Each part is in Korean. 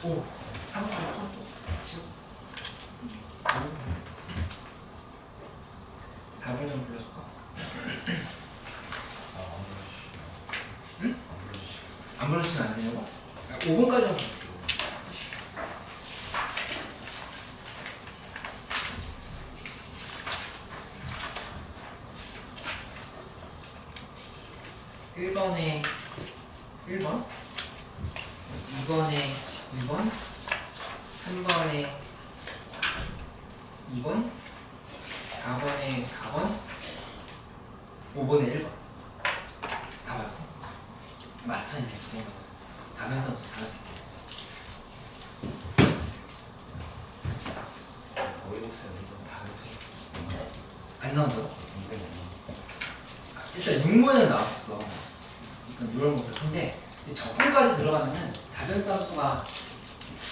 오, 3번까지 풀었어. 지금. 답을 좀 불러줄까? 응? 안 불러주시면 안 되냐고? 5번까지만 불러줄게. 1번에 1번, 2번에 2번, 3번에 2번, 4번에 4번, 5번에 1번. 다 봤어? 마스터인데 그 정도. 다면서부터 잘할 수 있게. 안 나온다고? 일단 6문은 나왔었어. 이건 누럴못할 텐데 적분까지 들어가면은 다변수 함수가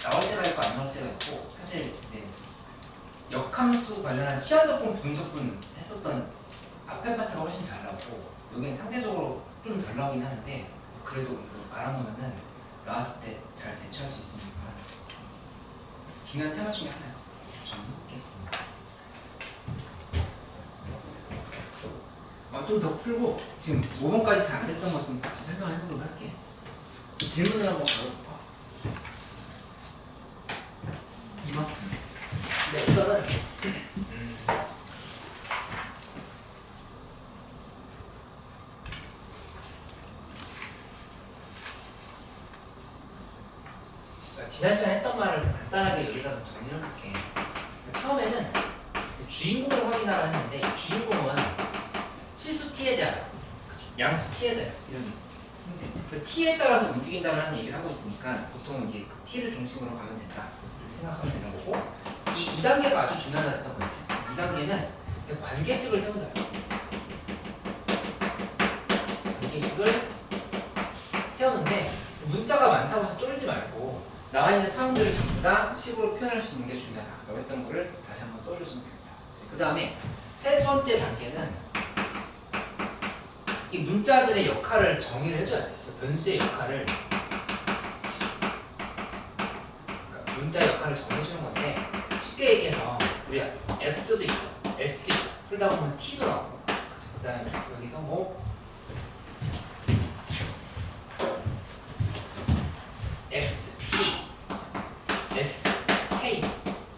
나올 때가 있고 안 나올 때가 있고, 사실 이제 역함수 관련한 치환적분, 부분적분 했었던 앞에 파트가 훨씬 잘 나오고 여기는 상대적으로 좀 덜 나오긴 하는데, 그래도 이거 알아놓으면은 나왔을 때 잘 대처할 수 있으니까 중요한 테마 중에 하나야. 정리해볼게. 좀 더 풀고 지금 5번까지 잘 안 됐던 것좀 같이 설명을 해보도록 할게. 질문을 한번 가볼까? 2번. 네, 우선은 지난 시간에 했던 말을 간단하게 여기다 좀 정리를 해볼게. 처음에는 주인공을 확인하라 했는데, 주인공은 실수 t에 대한, 양수 t에 대한 이런 그 t에 따라서 움직인다는 얘기를 하고 있으니까 보통 이제 그 t를 중심으로 가면 된다 이렇게 생각하면 되는 거고, 이 2단계가 아주 중요하다고 했지. 2단계는 관계식을 세운다. 관계식을 세우는데 문자가 많다고 해서 쫄지 말고 나와 있는 사항들을 전부 다 식으로 표현할 수 있는 게 중요하다라고 했던 거를 다시 한번 떠올려주면 됩니다. 그 다음에 세 번째 단계는 이 문자들의 역할을 정의를 해줘야 돼. 변수의 역할을, 그러니까 문자 역할을 정해주는 건데, 쉽게 얘기해서 우리가 x도 있고 s도 있고 풀다 보면 t도 나오고, 그 다음에 여기서 뭐 x, t, s, k,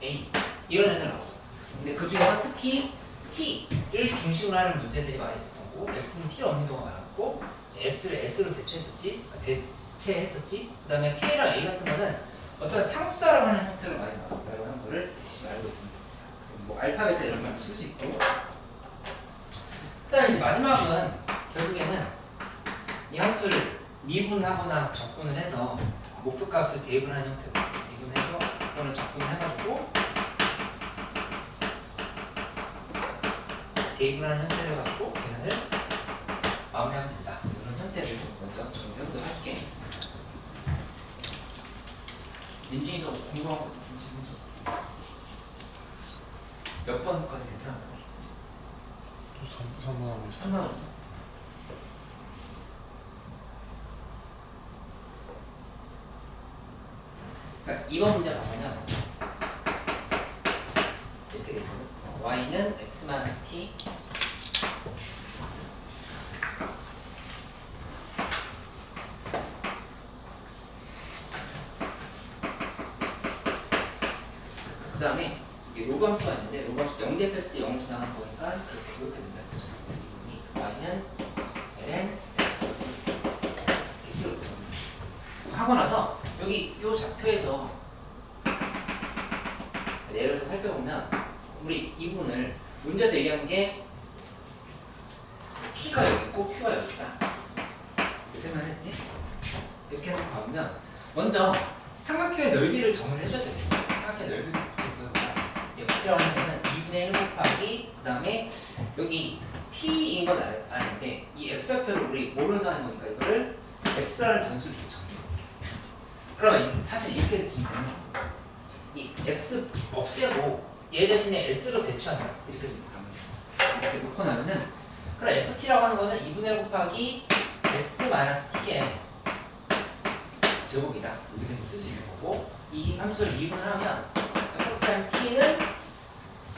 a 이런 애들 나오죠. 근데 그 중에서 특히 t를 중심으로 하는 문제들이 많이 있었던 거고, x는 필요 없는 경우가 많았고, x를 s로 대체했었지. 그 다음에 k랑 a 같은 거는 어떤 상수다라고 하는 형태로 많이 나왔었다라고 하는 거를 알고 있습니다. 그래서 뭐 알파, 베타 이런 말도 쓸 수 있고, 그 다음에 이제 마지막은 결국에는 이 함수를 미분하거나 적분을 해서 목표값을 대입을 하는 형태로 미분해서 그거를 적분을 해가지고 대입을 하는 형태로 해가지고 계산을 마무리하면 된다. 이런 형태를 좀 먼저 정리해보도록 할게. 민준이도 궁금한 거 있으면 질문 좀. 몇 번까지 괜찮았어? 또 3번 하고 있어. 3번 했어? 그러니까 2번 문제 보면 이렇게 되거든. y는 x-t 그 다음에 이게 로그함수가 있는데, 로그함수 0 대입했을 때 0 지나가는 거니까 그렇게 된다. 그죠? y는 ln x 이렇게 식으로 하고 나서 여기 이 좌표에서 내려서 살펴보면 우리 이분을 문제에서 얘기한 게 P가 여기 있고 Q가 여기 있다 이렇게 설명했지? 이렇게 해서 보면 먼저 삼각형의 넓이를 정의를 해줘야 되겠죠. 삼각형의 넓이를 X라고 하는 거는 2분의 1 곱하기 그 다음에 여기 T인 건 아는데 이 X좌표를 우리 모르는 사람이 보니까 이거를 X라는 변수를 이렇게 정의해볼게. 그러면 사실 이렇게 되시면 되는 거예요. 이 X 없애고 얘 대신에 S로 대체한다. 이렇게 생각하면 이렇게 놓고 나면은, 그럼 FT라고 하는 거는 2분의 1 곱하기 S-T의 제곱이다. 이렇게 쓸 수 있는 거고, 이 함수를 미분을 하면 f 프라임 t는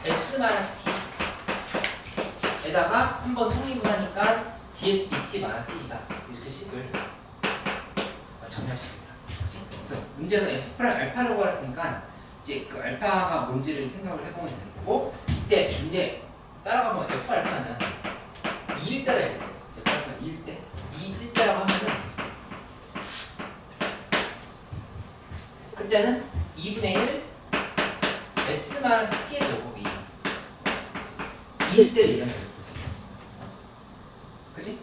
s 마이너스 t에다가 한번 성미분하니까 ds dt 마이너스 1이다. 이렇게 식을 정리할 수 있다. 그래서 문제에서 f 프라임 알파라고 했으니까 이제 그 알파가 뭔지를 생각을 해보면 되는 거고, 이때 문제 따라가면 f 알파는 2일 때라 해야 돼. f 알파 2일 때. 2일 때라고 하면은 그때는 2분의 1 s 마이너스 t의 제곱이 2일 때를 얘기한다고 볼 수 있어. 그치?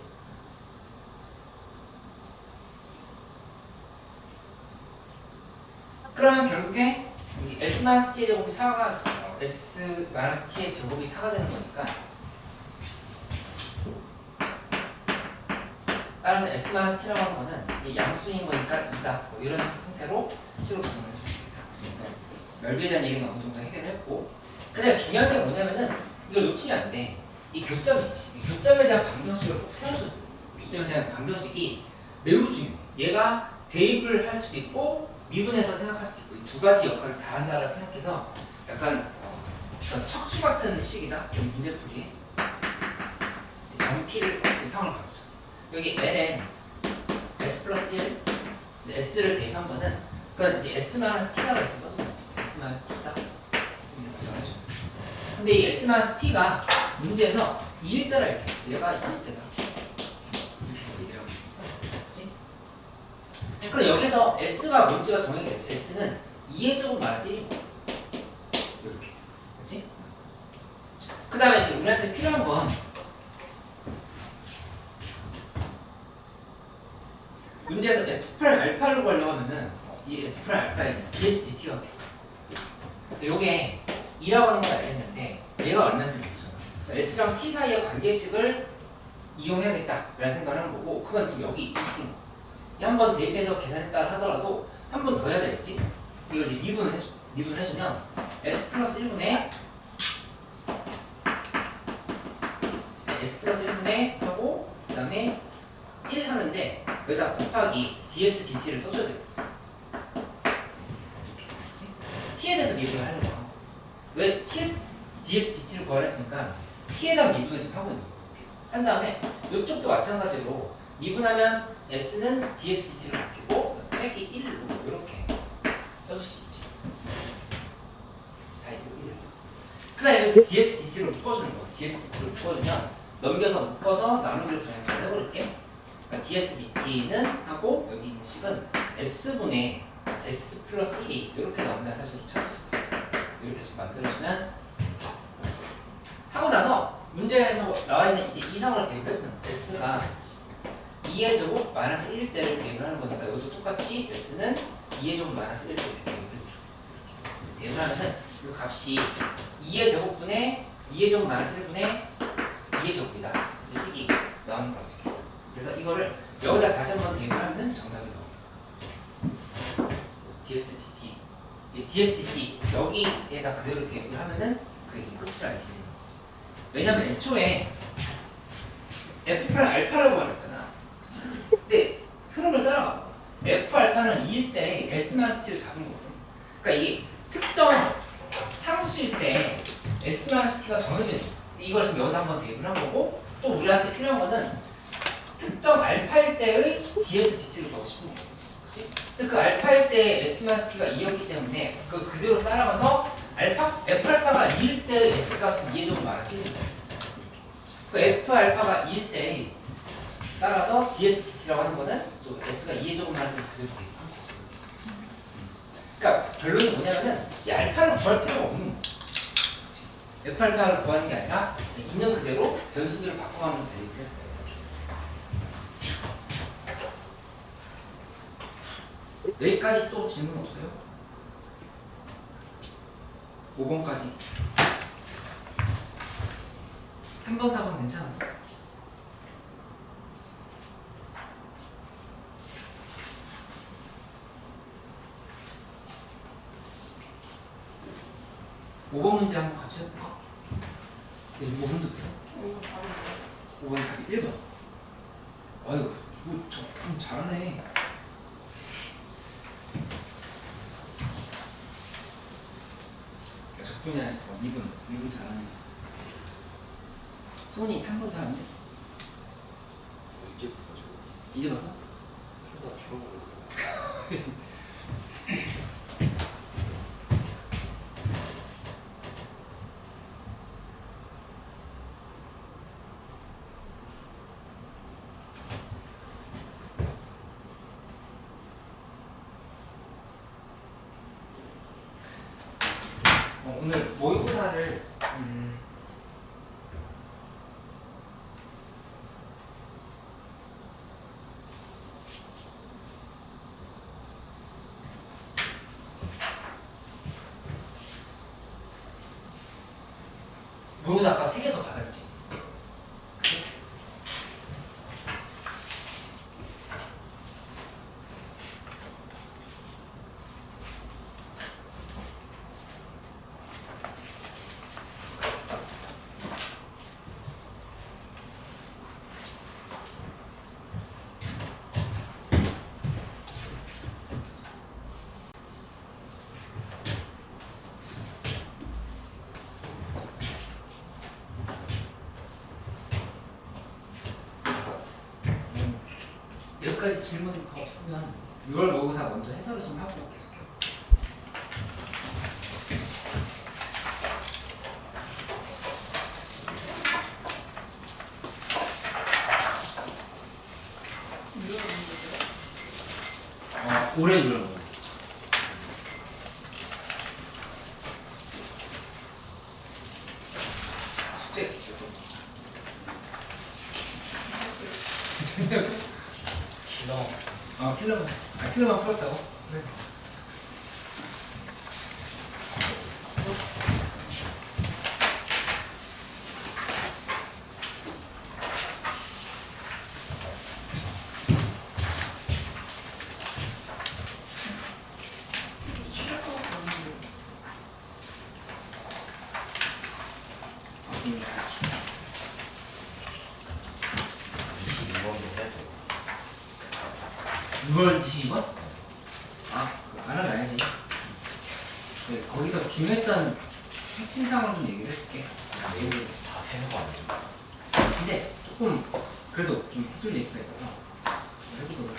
그러면 결국에 이 s 마이너스 t의 제곱이 4가 s 마이너스 t의 제곱이 4가 되는 거니까, 따라서 s 마이너스 t라고 하는 거는 이 양수인 거니까 2다. 뭐 이런 형태로 식을 구성해 줄 수 있다. 그래서 넓이에 대한 얘기는 어느 정도 해결했고, 근데 중요한 게 뭐냐면은 이걸 놓치면 안 돼. 이 교점이 있지. 이 교점에 대한 방정식을 꼭 세워줘야 돼. 교점에 대한 방정식이 매우 중요해. 얘가 대입을 할 수도 있고 미분해서 생각할 수도 있고, 이 두 가지 역할을 다 한다라고 생각해서 약간 척추 같은 식이다. 이 문제풀이에 정피를 상을 가보자. 여기 ln s 플러스 1 s를 대입한 거는 그건 이제 s 마이너스 t라고 이렇게 써줘. s 마이너스 t다. 이렇게 구성해줘. 근데 이 s 마이너스 t가 문제에서 2일 때라 이렇게 얘가 2일 때다. 이렇게 해서 얘기를 하고 있지. 그치? 그럼 여기서 s가 뭔지가 정해져 있어. s는 2의 제곱 마이너스 1이고 이렇게. 그치? 그 다음에 이제 우리한테 필요한 건 문제에서 f 프라임 알파를 구하려고 하면은 이 f 프라임 알파에 ds dt가 필요해. 요게 2라고 하는 걸 알겠는데 얘가 얼마인지 모르잖아. s랑 t 사이의 관계식을 이용해야겠다라는 생각을 하는 거고, 그건 지금 여기 이 식인 거. 한번 대입해서 계산했다 하더라도 한 번 더 해야 되겠지? 이걸 이제 미분을 해주면 s 플러스 1분의 하고 그 다음에 1 하는데 여기다 곱하기 ds dt를 써줘야 되겠어. t에 대해서 미분을 하려고 하는 거지. 왜 ds dt를 구하려 했으니까 t에 대한 미분을 지금 하고 있는 거야. 한 다음에 이쪽도 마찬가지로 미분하면 s는 ds dt로 바뀌고 빼기 1로 이렇게 써줄 수 있지. 다 이렇게 됐어. 그 다음에 ds dt로 묶어주는 거야. ds dt로 묶어주면 넘겨서 묶어서 나누기로 그냥 해버릴게. 그러니까 ds dt는 하고 여기 있는 식은 s분의 s 플러스 1이 이렇게 나온다 사실을 찾을 수 있어요. 이렇게 해서 만들어주면 하고 나서 문제에서 나와 있는 이제 이상을 대입해주는 s가 2의 제곱 마이너스 1일 때를 대입을 하는 거니까 이것도 똑같이 s는 2의 제곱 마이너스 1일 때 이렇게 대입을 해줘. 대입을 하면은 이 값이 2의 제곱분의 2의 제곱 마이너스 1분의 2의 제곱이다. 이 식이 나오는 걸 수 있겠다. 그래서 이거를 여기다 다시 한번 대입을 하면 정답이 나옵니다. ds dt. 이 ds dt 여기에다 그대로 대입을 하면은 그게 지금 끝을 알게 되는 거지. 왜냐면 애초에 f 프라임 알파라고 말했잖아. 그치? 근데 흐름을 따라가. f 알파는 2일 때 s 마이너스 t를 잡은 거거든. 그러니까 이게 특정 상수일 때 s 마이너스 t가 정해져 있는 거야. 이걸 지금 여기다 한번 대입을 한 거고, 또 우리한테 필요한 거는 특정 알파일 때의 ds dt를 구하고 싶은 거야. 그치? 근데 그 알파일 때 s 마이너스 t가 2였기 때문에 그 그대로 따라가서 f 알파가 2일 때 s 값은 2의 제곱 마이너스 1입니다. 그 f 알파가 2일 때 따라서 ds dt라고 하는 거는 또 s가 2의 제곱 마이너스 1 그대로 대입한 거야. 그러니까 결론이 뭐냐면은 이 알파를 구할 필요가 없는 거야. 그치? f 알파를 구하는 게 아니라 있는 그대로 변수들을 바꿔가면서 대입을 했다. 여기까지 또 질문 없어요? 5번까지 3번, 4번 괜찮았어? (5번) 문제 한번 같이 해볼까? 5번도 됐어? 5번 답이 1번. 아유, 좀 잘하네. 적중이 아니고 2분 잘하네. 소니 3분 잘하는데? 이제 가지고 이제 봐서? 휴가 줄어버려. 오늘 모의고사를 모의고사 아까 3개 더 받았지? 여기까지 질문 더 없으면 6월 모의고사 먼저 해설을 좀 하고 계속해요. 올해 6월 모의고사. 숙제 킬러만 풀었다고? 네. 아, 6월 22번? 아, 알아놔야지. 네, 거기서 중요했던 핵심 사항을 좀 얘기를 해줄게. 다 세는 거 아니죠? 근데 조금 그래도 좀 해줄 얘기가 있어서 해보도록.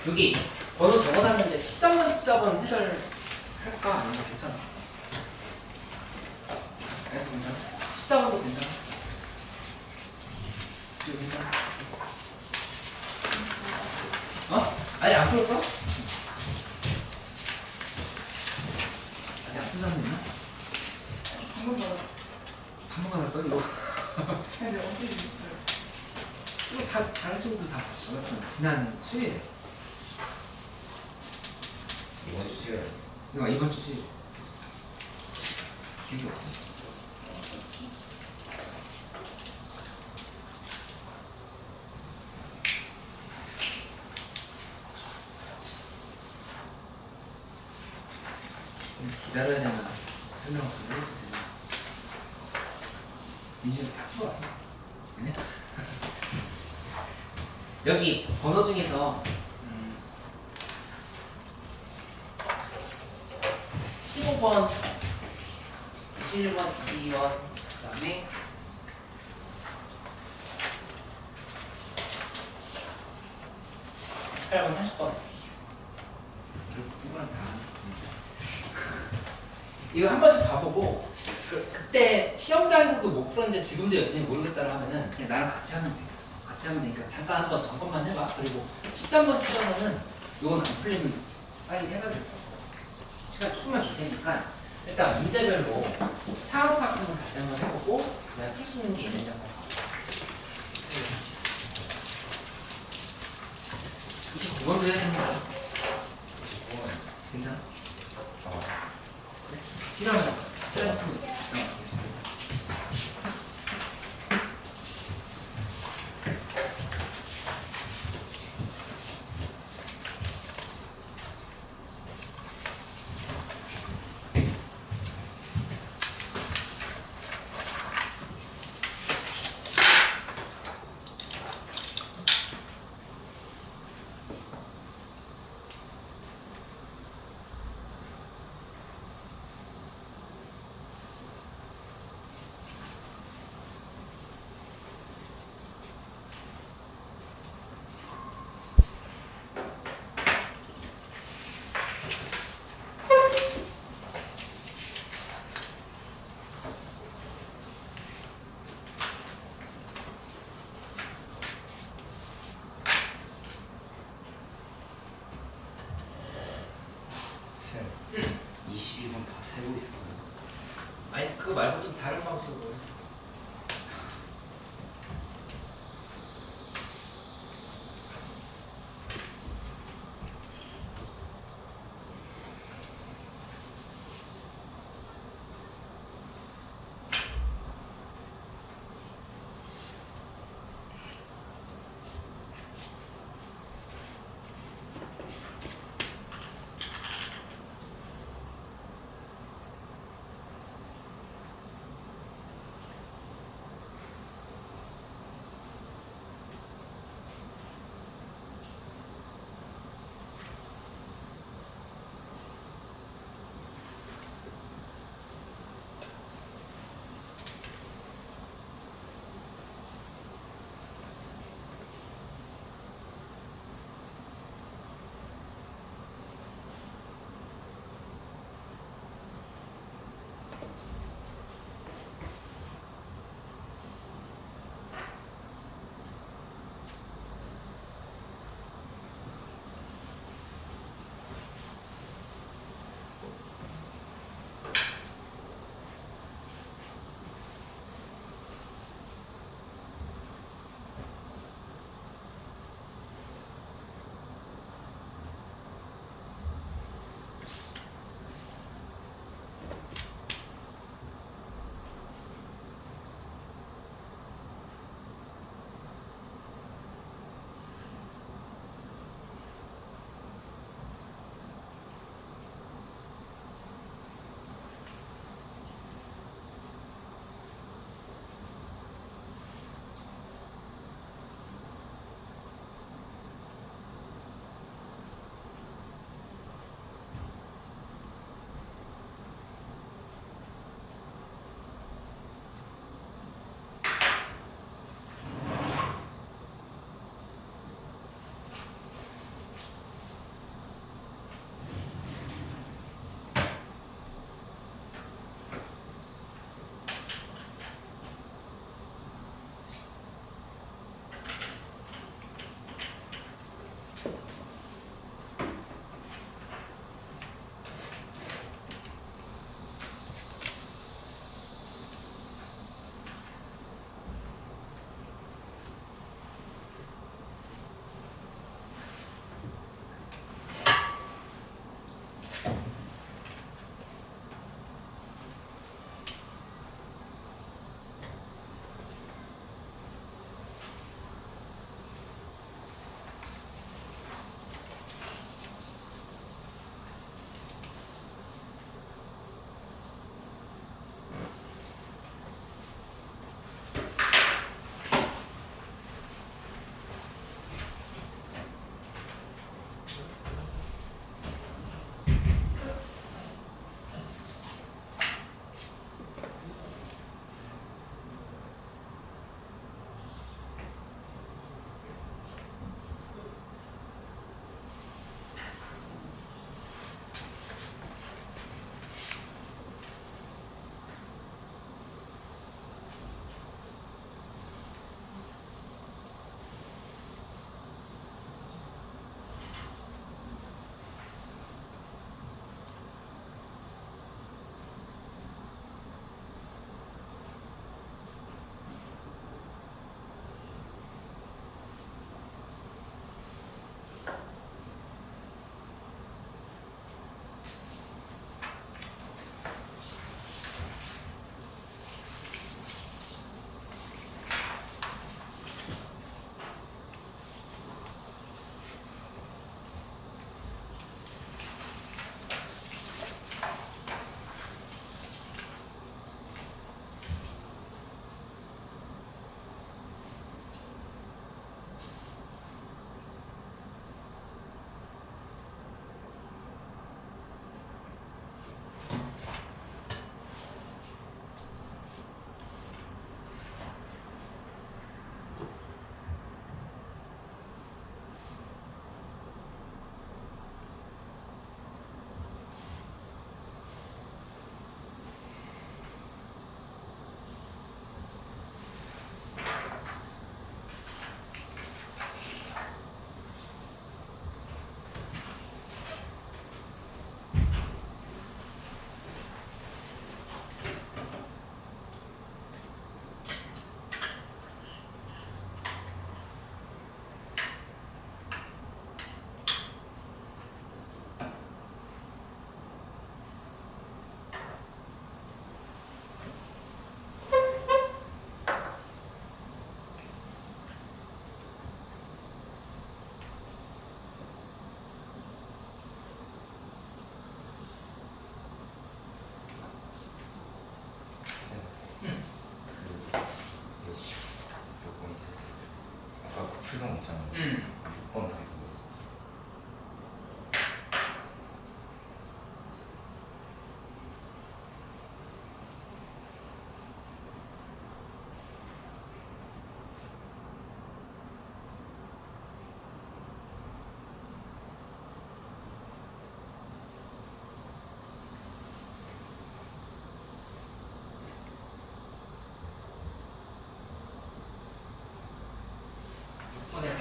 여기 번호 적어놨는데 13번 14번 해설할까? 아니면 괜찮아? 네, 괜찮아? 14번도 괜찮아? 지금 괜찮아? 어? 아직 안 풀었어? 아직 안 푼 사람 있나? 한 번만 더 떠, 이거. 이거 다른 친구들 다 받았잖아. 지난 수요일에. 이번 주 수요일. 이번 주 수요일. 기억이 없어. 기다려야 되나? 설명을 좀 해주세요. 민준이 다 풀었어. 아니야? 여기 번호 중에서 15번, 21번, 22번, 그 다음에 18번, 30번 이거랑 다 이거 한 번씩 봐보고 그때 시험장에서도 못 풀었는데 지금도 여전히 모르겠다고 하면은 그냥 나랑 같이 하면 돼. 같이 하면 되니까 잠깐 한번 점검만 해봐. 그리고 13번 시험은 이건 안 풀리면 빨리 해봐야 될 거야. 시간 조금만 줄 테니까 일단 문제별로 상황 파악은 다시 한번 해보고 그다음에 풀 수 있는 게 있는지 한번 봐. 29번도 해야 되는 거야. 29번. 괜찮아? 아. 그래? 필요하면 필요한 있어. 괜찮아. 말고 좀 다른 방식으로.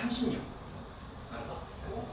36. 알았어? 그리고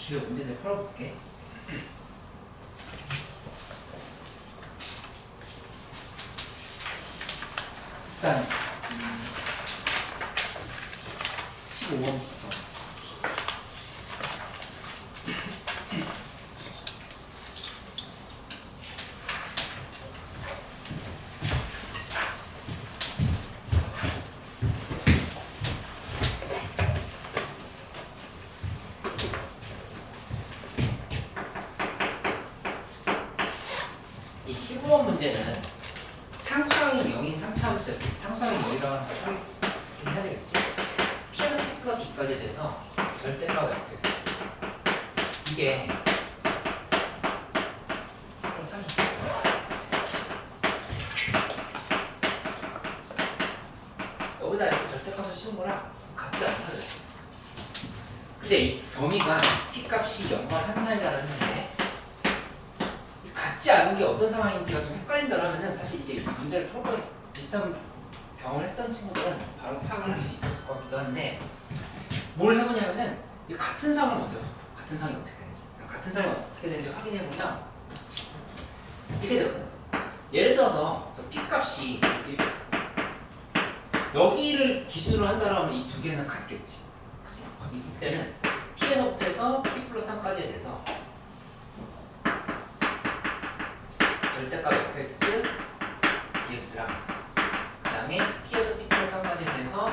주요 문제들 풀어볼게. 일단 15번부터 이 15번 문제는 상수항이 0인 3차함수 상수항이 0이라고 하는 걸 해야 되겠지? P에서 P 플러스 2까지 돼서 절대값 fx 이게 플러스 3이 여기다 이렇게 절대값을 씌운 거랑 같지 않다고 했어. 근데 이 범위가 P 값이 0과 3 사이다라는 건데 같지 않은 게 어떤 상황인지가 좀 헷갈린다 하면은 사실 이제 문제를 풀었던 비슷한 경험을 했던 친구들은 바로 파악을 할 수 있었을 것 같기도 한데 뭘 해보냐면은 이 같은 상황을 먼저 같은 상황이 어떻게 되는지 같은 상황이 어떻게 되는지 확인해보면 이렇게 되거든. 예를 들어서 P 값이 이렇게 여기를 기준으로 한다고 하면 이 두 개는 같겠지. 그치? 이때는 P에서부터 해서 P 플러스 3까지에 대해서 절대값 fx dx랑 그 다음에 P에서 P 플러스 3까지에 대해서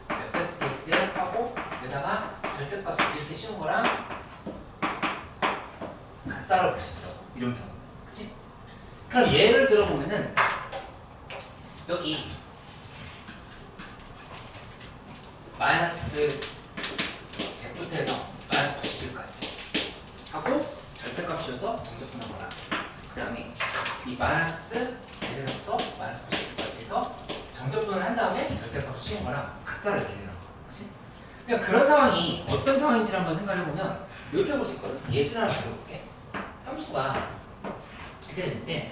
fx dx 하고 여기다가 절대값을 이렇게 씌운 거랑 같다라고 볼 수 있다고 이런 경우. 그치? 그럼 예를 들어보면은 여기 마이너스 100부터 해서 마이너스 97까지 하고 절대값 씌워서 정적분한 거라. 그 다음에 이 마이너스 1에서부터 마이너스 97까지 해서 정적분을 한 다음에 절대값을 씌운 거랑 같다를 이렇게 되는 거야. 그치? 그러니까 그런 상황이 어떤 상황인지를 한번 생각해보면 이렇게 볼 수 있거든. 예시를 하나 드려볼게. 함수가 이렇게 되는데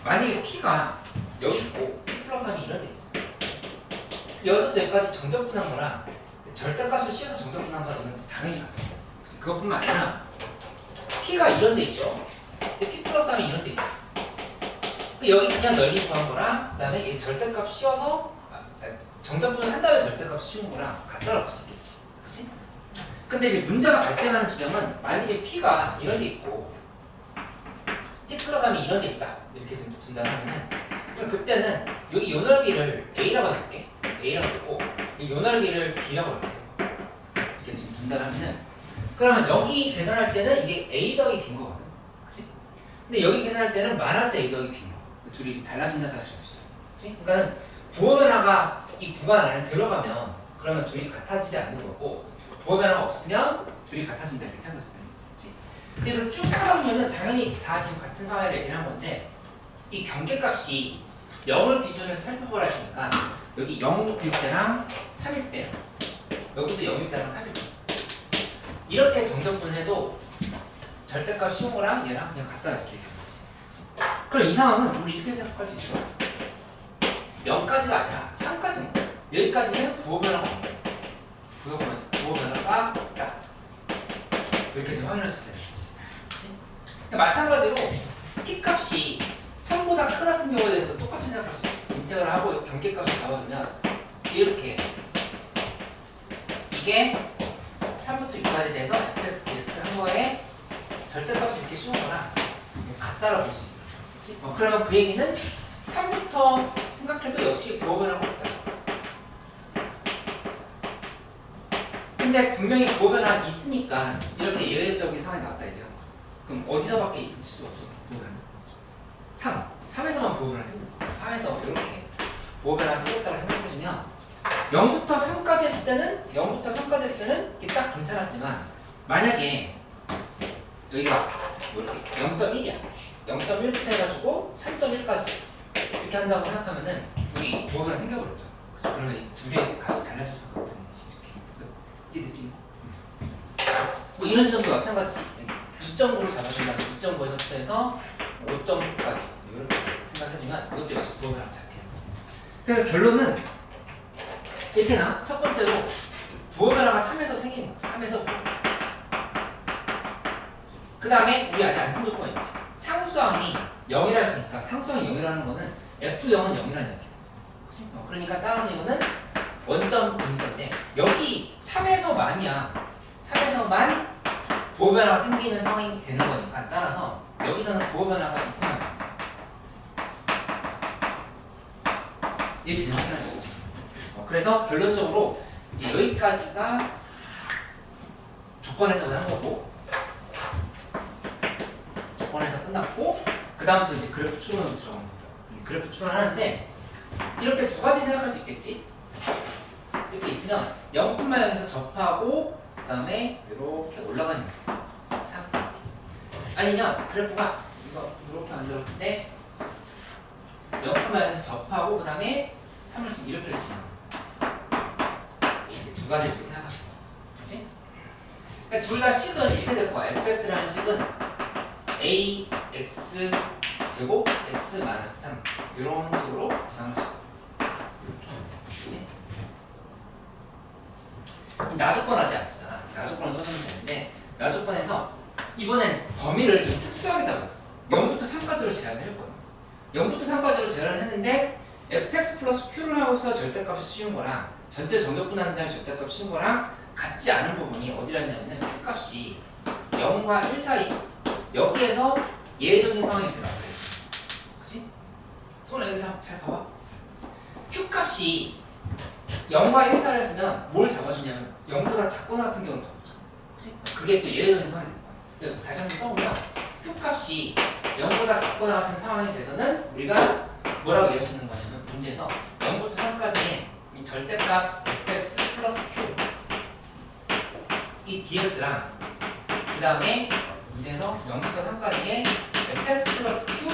만약에 P가 여기 있고 P 플러스 3이 이런 데 있어. 여기서부터 여기까지 정적분한 거랑 절대값을 씌워서 정적분한 거랑 이건 당연히 같은 거야. 그것뿐만 아니라 P가 이런 데 있어. 근데 P 플러스 3이 이런 데 있어. 여기 그냥 넓이 구한 거랑 그 다음에 얘 절대값 씌워서 정적분을 한 다음에 절대값 씌운 거랑 같다라고 볼 수 있겠지. 그치? 근데 이제 문제가 발생하는 지점은 만약에 P가 이런 데 있고 P 플러스 3이 이런 데 있다. 이렇게 해서 둔다고 하면은 그럼 그때는 여기 요 넓이를 A라고 해볼게. A라고 두고 요 넓이를 B라고 해볼게. 이렇게 지금 둔다고 하면은 그러면 여기 계산할 때는 이게 A 더하기 B인 거거든. 그치? 근데 여기 계산할 때는 마이너스 A 더하기 B인 거. 둘이 달라진다 사실이었어. 그치? 그러니까 부호 변화가 이 구간 안에 들어가면 그러면 둘이 같아지지 않는 거고 부호 변화가 없으면 둘이 같아진다 이렇게 생각했을 때. 그치? 근데 이걸 쭉 하다 보면은 당연히 다 지금 같은 상황을 얘기를 한 건데 이 경계값이 0을 기준으로 살펴보라 했으니까 여기 0일 때랑 3일 때 여기도 0일 때랑 3일 때 이렇게 정적분을 해도 절대값 씌운 거랑 얘랑 그냥 같다 이렇게 얘기하는 거지. 그럼 이 상황은 우리 이렇게 생각할 수 있어. 0까지가 아니라 3까지인 거야. 여기까지는 부호 변화가 없는 거야. 부호 변화가 없다. 이렇게 해서 확인할 수 있다는 거지. 그치? 마찬가지로 P 값이 3보다 큰 같은 경우에 대해서 똑같이 생각할 수 있어. 인테그를 하고 경계값을 잡아주면 이렇게 이게 3부터 6까지 돼서 fx dx 한 거에 절대값이 이렇게 씌운 거랑 같다라고 볼 수 있다. 그치? 그러면 그 얘기는 3부터 생각해도 역시 부호 변화가 없다. 근데 분명히 부호 변화가 있으니까 이렇게 예외적인 상황이 나왔다 얘기하는 거죠. 그럼 어디서밖에 있을 수가 없어. 부호 변화. 3에서만 부호 변화가 생긴다. 3에서 이렇게 부호 변화가 생겼다고 생각해주면 0부터 3까지 했을 때는 이게 딱 괜찮았지만 만약에 여기가 뭐 이렇게 0.1이야. 0.1부터 해가지고 3.1까지 이렇게 한다고 생각하면은 여기 부호 변화 생겨버렸죠. 그래서 그러면 이 둘의 값이 달라질 수밖에 없다는 얘기지. 이렇게 이해됐지? 뭐 이런 지점도 마찬가지지. 2.9를 잡아준다면 2.9에서부터 해서 5.9까지 이렇게 생각해주면 이것도 역시 부호 변화가 잡혀요. 그래서 결론은 이렇게 나. 첫 번째로 부호 변화가 3에서 생기는 거야. 3에서 부호. 그 다음에 우리 아직 안 쓴 조건이 있지. 상수항이 0이라 했으니까 상수항이 0이라는 거는 F0은 0이라는 얘기야. 그치? 그러니까 따라서 이거는 원점 분인데 여기 3에서 만이야. 3에서만 부호 변화가 생기는 상황이 되는 거니까 따라서 여기서는 부호 변화가 있으면 이렇게 생각할 수 있지. 그래서 결론적으로 이제 여기까지가 조건 해석을 한 거고 조건 해석 끝났고 그 다음부터 이제 그래프 추론으로 들어가는 거죠. 그래프 추론하는데 이렇게 두 가지 생각할 수 있겠지. 이렇게 있으면 0,0에서 접하고 그 다음에 이렇게 올라가는 거예요. 3. 아니면 그래프가 여기서 이렇게 만들었을 때 0,0에서 접하고 그 다음에 3을 지금 이렇게 했지만 이제 두 가지 이렇게 생각하시면 돼요. 그렇지? 그러니까 둘 다 식은 이렇게 될 거야. fx라는 식은 ax 제곱 x 마이너스 3 이런 식으로 구상할 수 있어요. 이렇게. 그렇지? 나조건 하지 않았잖아. 나조건을 써주면 되는데 나조건에서 이번엔 범위를 좀 특수하게 잡았어. 0부터 3까지로 제한을 했거든. 0부터 3까지로 제한을 했는데 fx 플러스 q를 하고서 절대값이 씌운 거랑 전체 정적분하는 다음에 절대값 씌운 거랑 같지 않은 부분이 어디라 했냐면 q 값이 0과 1 사이 여기에서 예외적인 상황이 이렇게 나와요. 그치? 손을 여기 잘 봐봐. q 값이 0과 1 사이를 했으면 뭘 잡아주냐면 0보다 작거나 같은 경우를 봐보자. 그치? 그게 또 예외적인 상황이 될 거야. 다시 한번 써보면 q 값이 0보다 작거나 같은 상황이 돼서는 우리가 뭐라고 얘기할 수 있는 거냐면 문제에서 0부터 3까지의 이 절대값 fx 플러스 q 이 ds랑 그 다음에 문제에서 0부터 3까지의 fx 플러스 q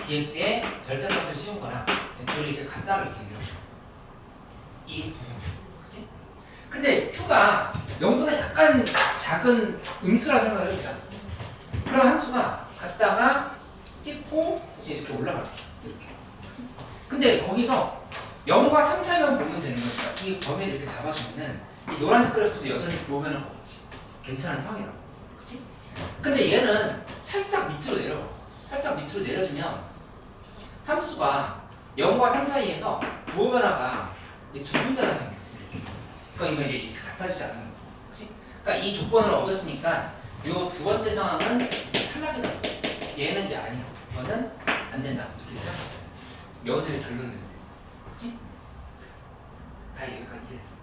ds의 절대값을 씌운 거랑 둘이 이렇게 같다고 이렇게 얘기해요. 이 부분. 그치? 근데 q가 0보다 약간 작은 음수라 생각을 해보자. 그럼 함수가 갔다가 찍고 이제 이렇게 올라갈 거야. 이렇게. 그치? 근데 거기서 0과 3 사이만 보면 되는 거니까 이 범위를 이렇게 잡아주면은 이 노란색 그래프도 여전히 부호 변화가 없지. 괜찮은 상황이라고. 그치? 근데 얘는 살짝 밑으로 내려가. 살짝 밑으로 내려주면 함수가 0과 3 사이에서 부호 변화가 두 군데나 생겨. 그러니까 이거 이제 이렇게 같아지지 않는 거야. 그치? 그러니까 이 조건을 어겼으니까 이 두 번째 상황은 탈락이 나오죠. 얘는 이제 아니고 이거는 안 된다. 이렇게 생각하시면 여기서 이제 결론을 내면 돼. 그치? 다 여기까지 이해했어.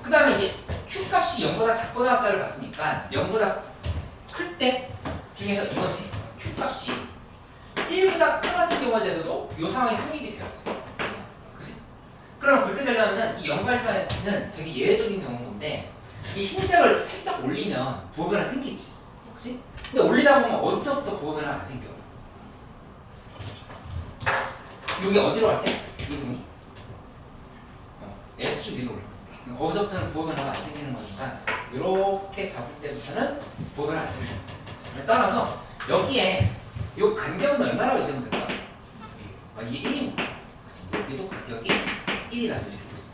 그 다음에 이제 q 값이 0보다 작거나 같다를 봤으니까 0보다 클 때 중에서 이거지. q 값이 1보다 큰 같은 경우에 대해서도 이 상황이 성립이 돼야 돼. 그치? 그럼 그렇게 되려면 이 0과 1 사이는 되게 예외적인 경우인 건데 이 흰색을 살짝 올리면 부호 변화 생기지. 그치? 근데 올리다 보면 어디서부터 부호 변화가 안 생겨? 여기 어디로 갈 때? 이분이? S축 위로 올라갈 때. 거기서부터는 부호 변화가 안 생기는 거니까 이렇게 잡을 때부터는 부호 변화가 안 생겨요. 따라서 여기에 이 간격은 얼마라고 얘기하면 될까? 이게 1이고 여기도 간격이 1이다. 이렇게 보실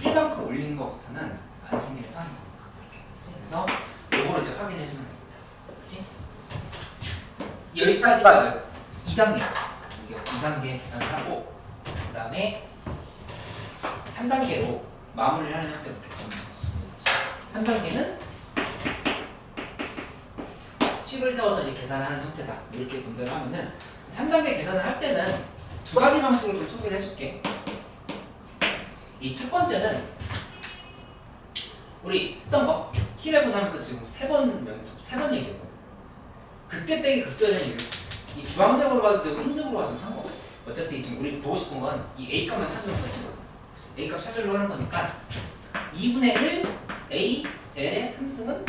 때 1만큼 올리는 것부터는 안 생기는 상황인 거니까. 그래서 요거를 이제 확인해 주면 됩니다. 그치? 여기까지가 2단계. 2단계 계산을 하고 그 다음에 3단계로 마무리를 하는 형태로 됩니다. 3단계는 식을 세워서 이제 계산을 하는 형태다. 이렇게 분석을 하면은 3단계 계산을 할 때는 두 가지 방식으로 좀 소개를 해줄게. 이 첫 번째는 우리 했던 거 키레분 하면서 지금 세 번 얘기했거든. 극대 빼기 극소에 대한 이 주황색으로 봐도 되고 흰색으로 봐도 상관없어. 어차피 지금 우리 보고 싶은 건 이 a 값만 찾으면 끝이거든. a 값 찾으려고 하는 거니까 2분의 1 a l의 3승은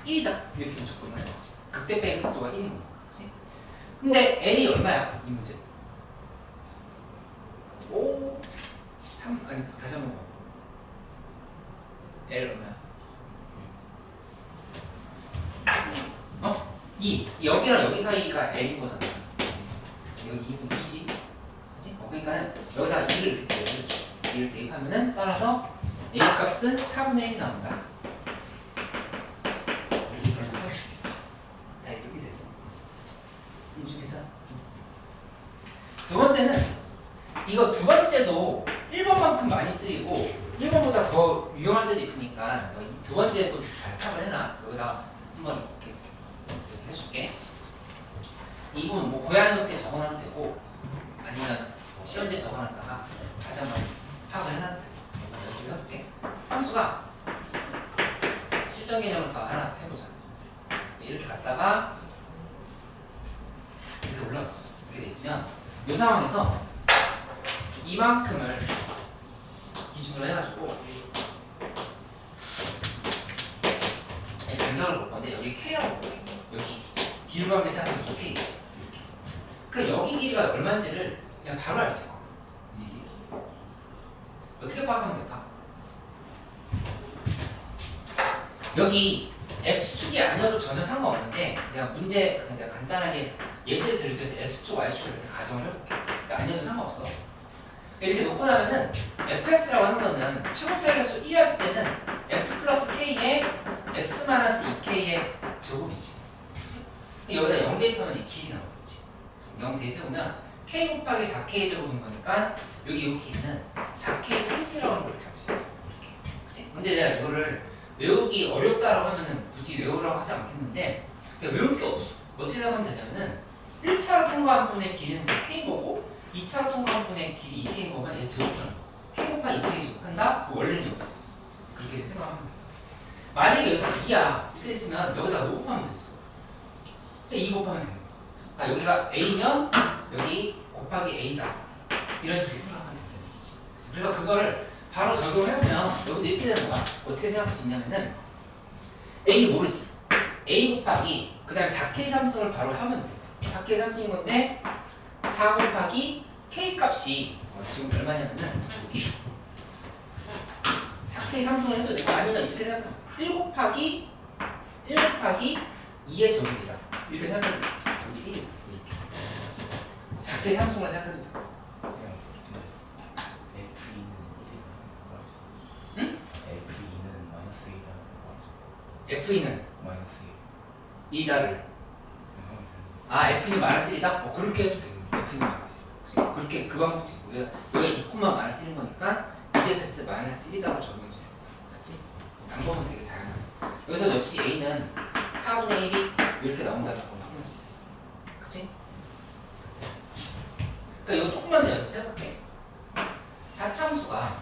1이다. 이렇게 지금 접근하는 거지. 극대 빼기 극소가 1인 거니까. 그치? 근데 l이 얼마야? 이 문제. 5 3 아니 다시 한번 봐. L 얼마야? 2. 여기랑 여기 사이가 L인 거잖아. 여기 2분 2지. 그치? 그러니까 여기다 2를 이렇게 넣어줘. A를 대입하면은 따라서 A 값은 4분의 1이 나온다. 이렇게 그런 거 찾을 수 있겠죠. 다 이렇게 됐어. 이제 괜찮아? 두 번째는 이거 두 번째도 1번만큼 많이 쓰이고 1번보다 더 유용할 때도 있으니까 두 번째도 잘 파악을 해놔. 여기다 한번 이렇게 해줄게. 이 부분 뭐 고양이 노트에 적어놔도 되고 아니면 뭐 시험지에 적어놨다가 다시 한번 파악을 해놔도 되고 연습을 해볼게. 함수가 실전 개념을 더 하나 해보자. 이렇게 갔다가 이렇게 올라갔어. 이렇게 돼 있으면 이 상황에서 이만큼을 기준으로 해가지고 변경을 볼 건데 여기 K라고 볼게. 여기 뒤로 가게 생각하면 이 K지. 그 여기 길이가 얼마인지를 그냥 바로 알 수 있거든. 이 길이. 어떻게 파악하면 될까? 여기 X축이 아니어도 전혀 상관없는데 그냥 문제 그냥 간단하게 예시를 들기 위해서 X축, Y축을 이렇게 가정을 해볼게. 그러니까 아니어도 상관없어. 이렇게 놓고 나면은 fx라고 하는 거는 최고차의 개수 1이었을 때는 x 플러스 k의 x 마이너스 2k의 제곱이지. 그치? 여기다 0 대입하면 이 길이 나오겠지. 0 대입해보면 k 곱하기 4k 제곱인 거니까 여기 이 길이는 4k 상승이라고 하는 걸 이렇게 할 수 있어. 이렇게. 그치? 근데 내가 이거를 외우기 어렵다라고 하면은 굳이 외우라고 하지 않겠는데 외울 게 없어. 어떻게 생각하면 되냐면은 1차로 통과한 분의 길이는 k인 거고 2차로 통과한 분의 길이 2k인 거면 얘 제곱하는 거. k 곱하기 2k 제곱한다? 그 원리는 여기 있었어. 그렇게 생각하면 돼. 만약에 여기가 2야. 이렇게 됐으면 여기다 5 곱하면 되겠어. 2 곱하면 되는 거야. 그러니까 여기가 a면 여기 곱하기 a다. 이런 식으로 생각하면 된다는 얘기지. 그래서 그거를 바로 적용해보면 여기도 이렇게 되는 거야. 어떻게 생각할 수 있냐면은 a를 모르지. a 곱하기 그 다음에 4k 삼승을 바로 하면 돼. 4k 삼승인 건데 4 곱하기 k 값이 지금 얼마냐면은 여기 4k 삼승을 해도 되고 아니면 이렇게 생각하면 1 곱하기 2의 제곱이다. 이렇게 생각하면 되겠지. 여기 1이 이렇게 4k 삼승을 생각해도 되고 F는 마이너스 2다. F는 마이너스 2다를 F는 마이너스 1이다? 그렇게 해도 되겠네. F는 마이너스 1이다. 그렇게 그 방법도 있고 여기 2콤마 마이너스 1인 거니까 2대 패스트 마이너스 1이다고 적용해도 됩니다. 맞지? 방법은 되게 다양하다. 여기서 역시 A는 4분의 1이 이렇게 나온다는 걸 확인할 수 있어. 그치? 그러니까 이거 조금만 더 연습해볼게. 4차함수가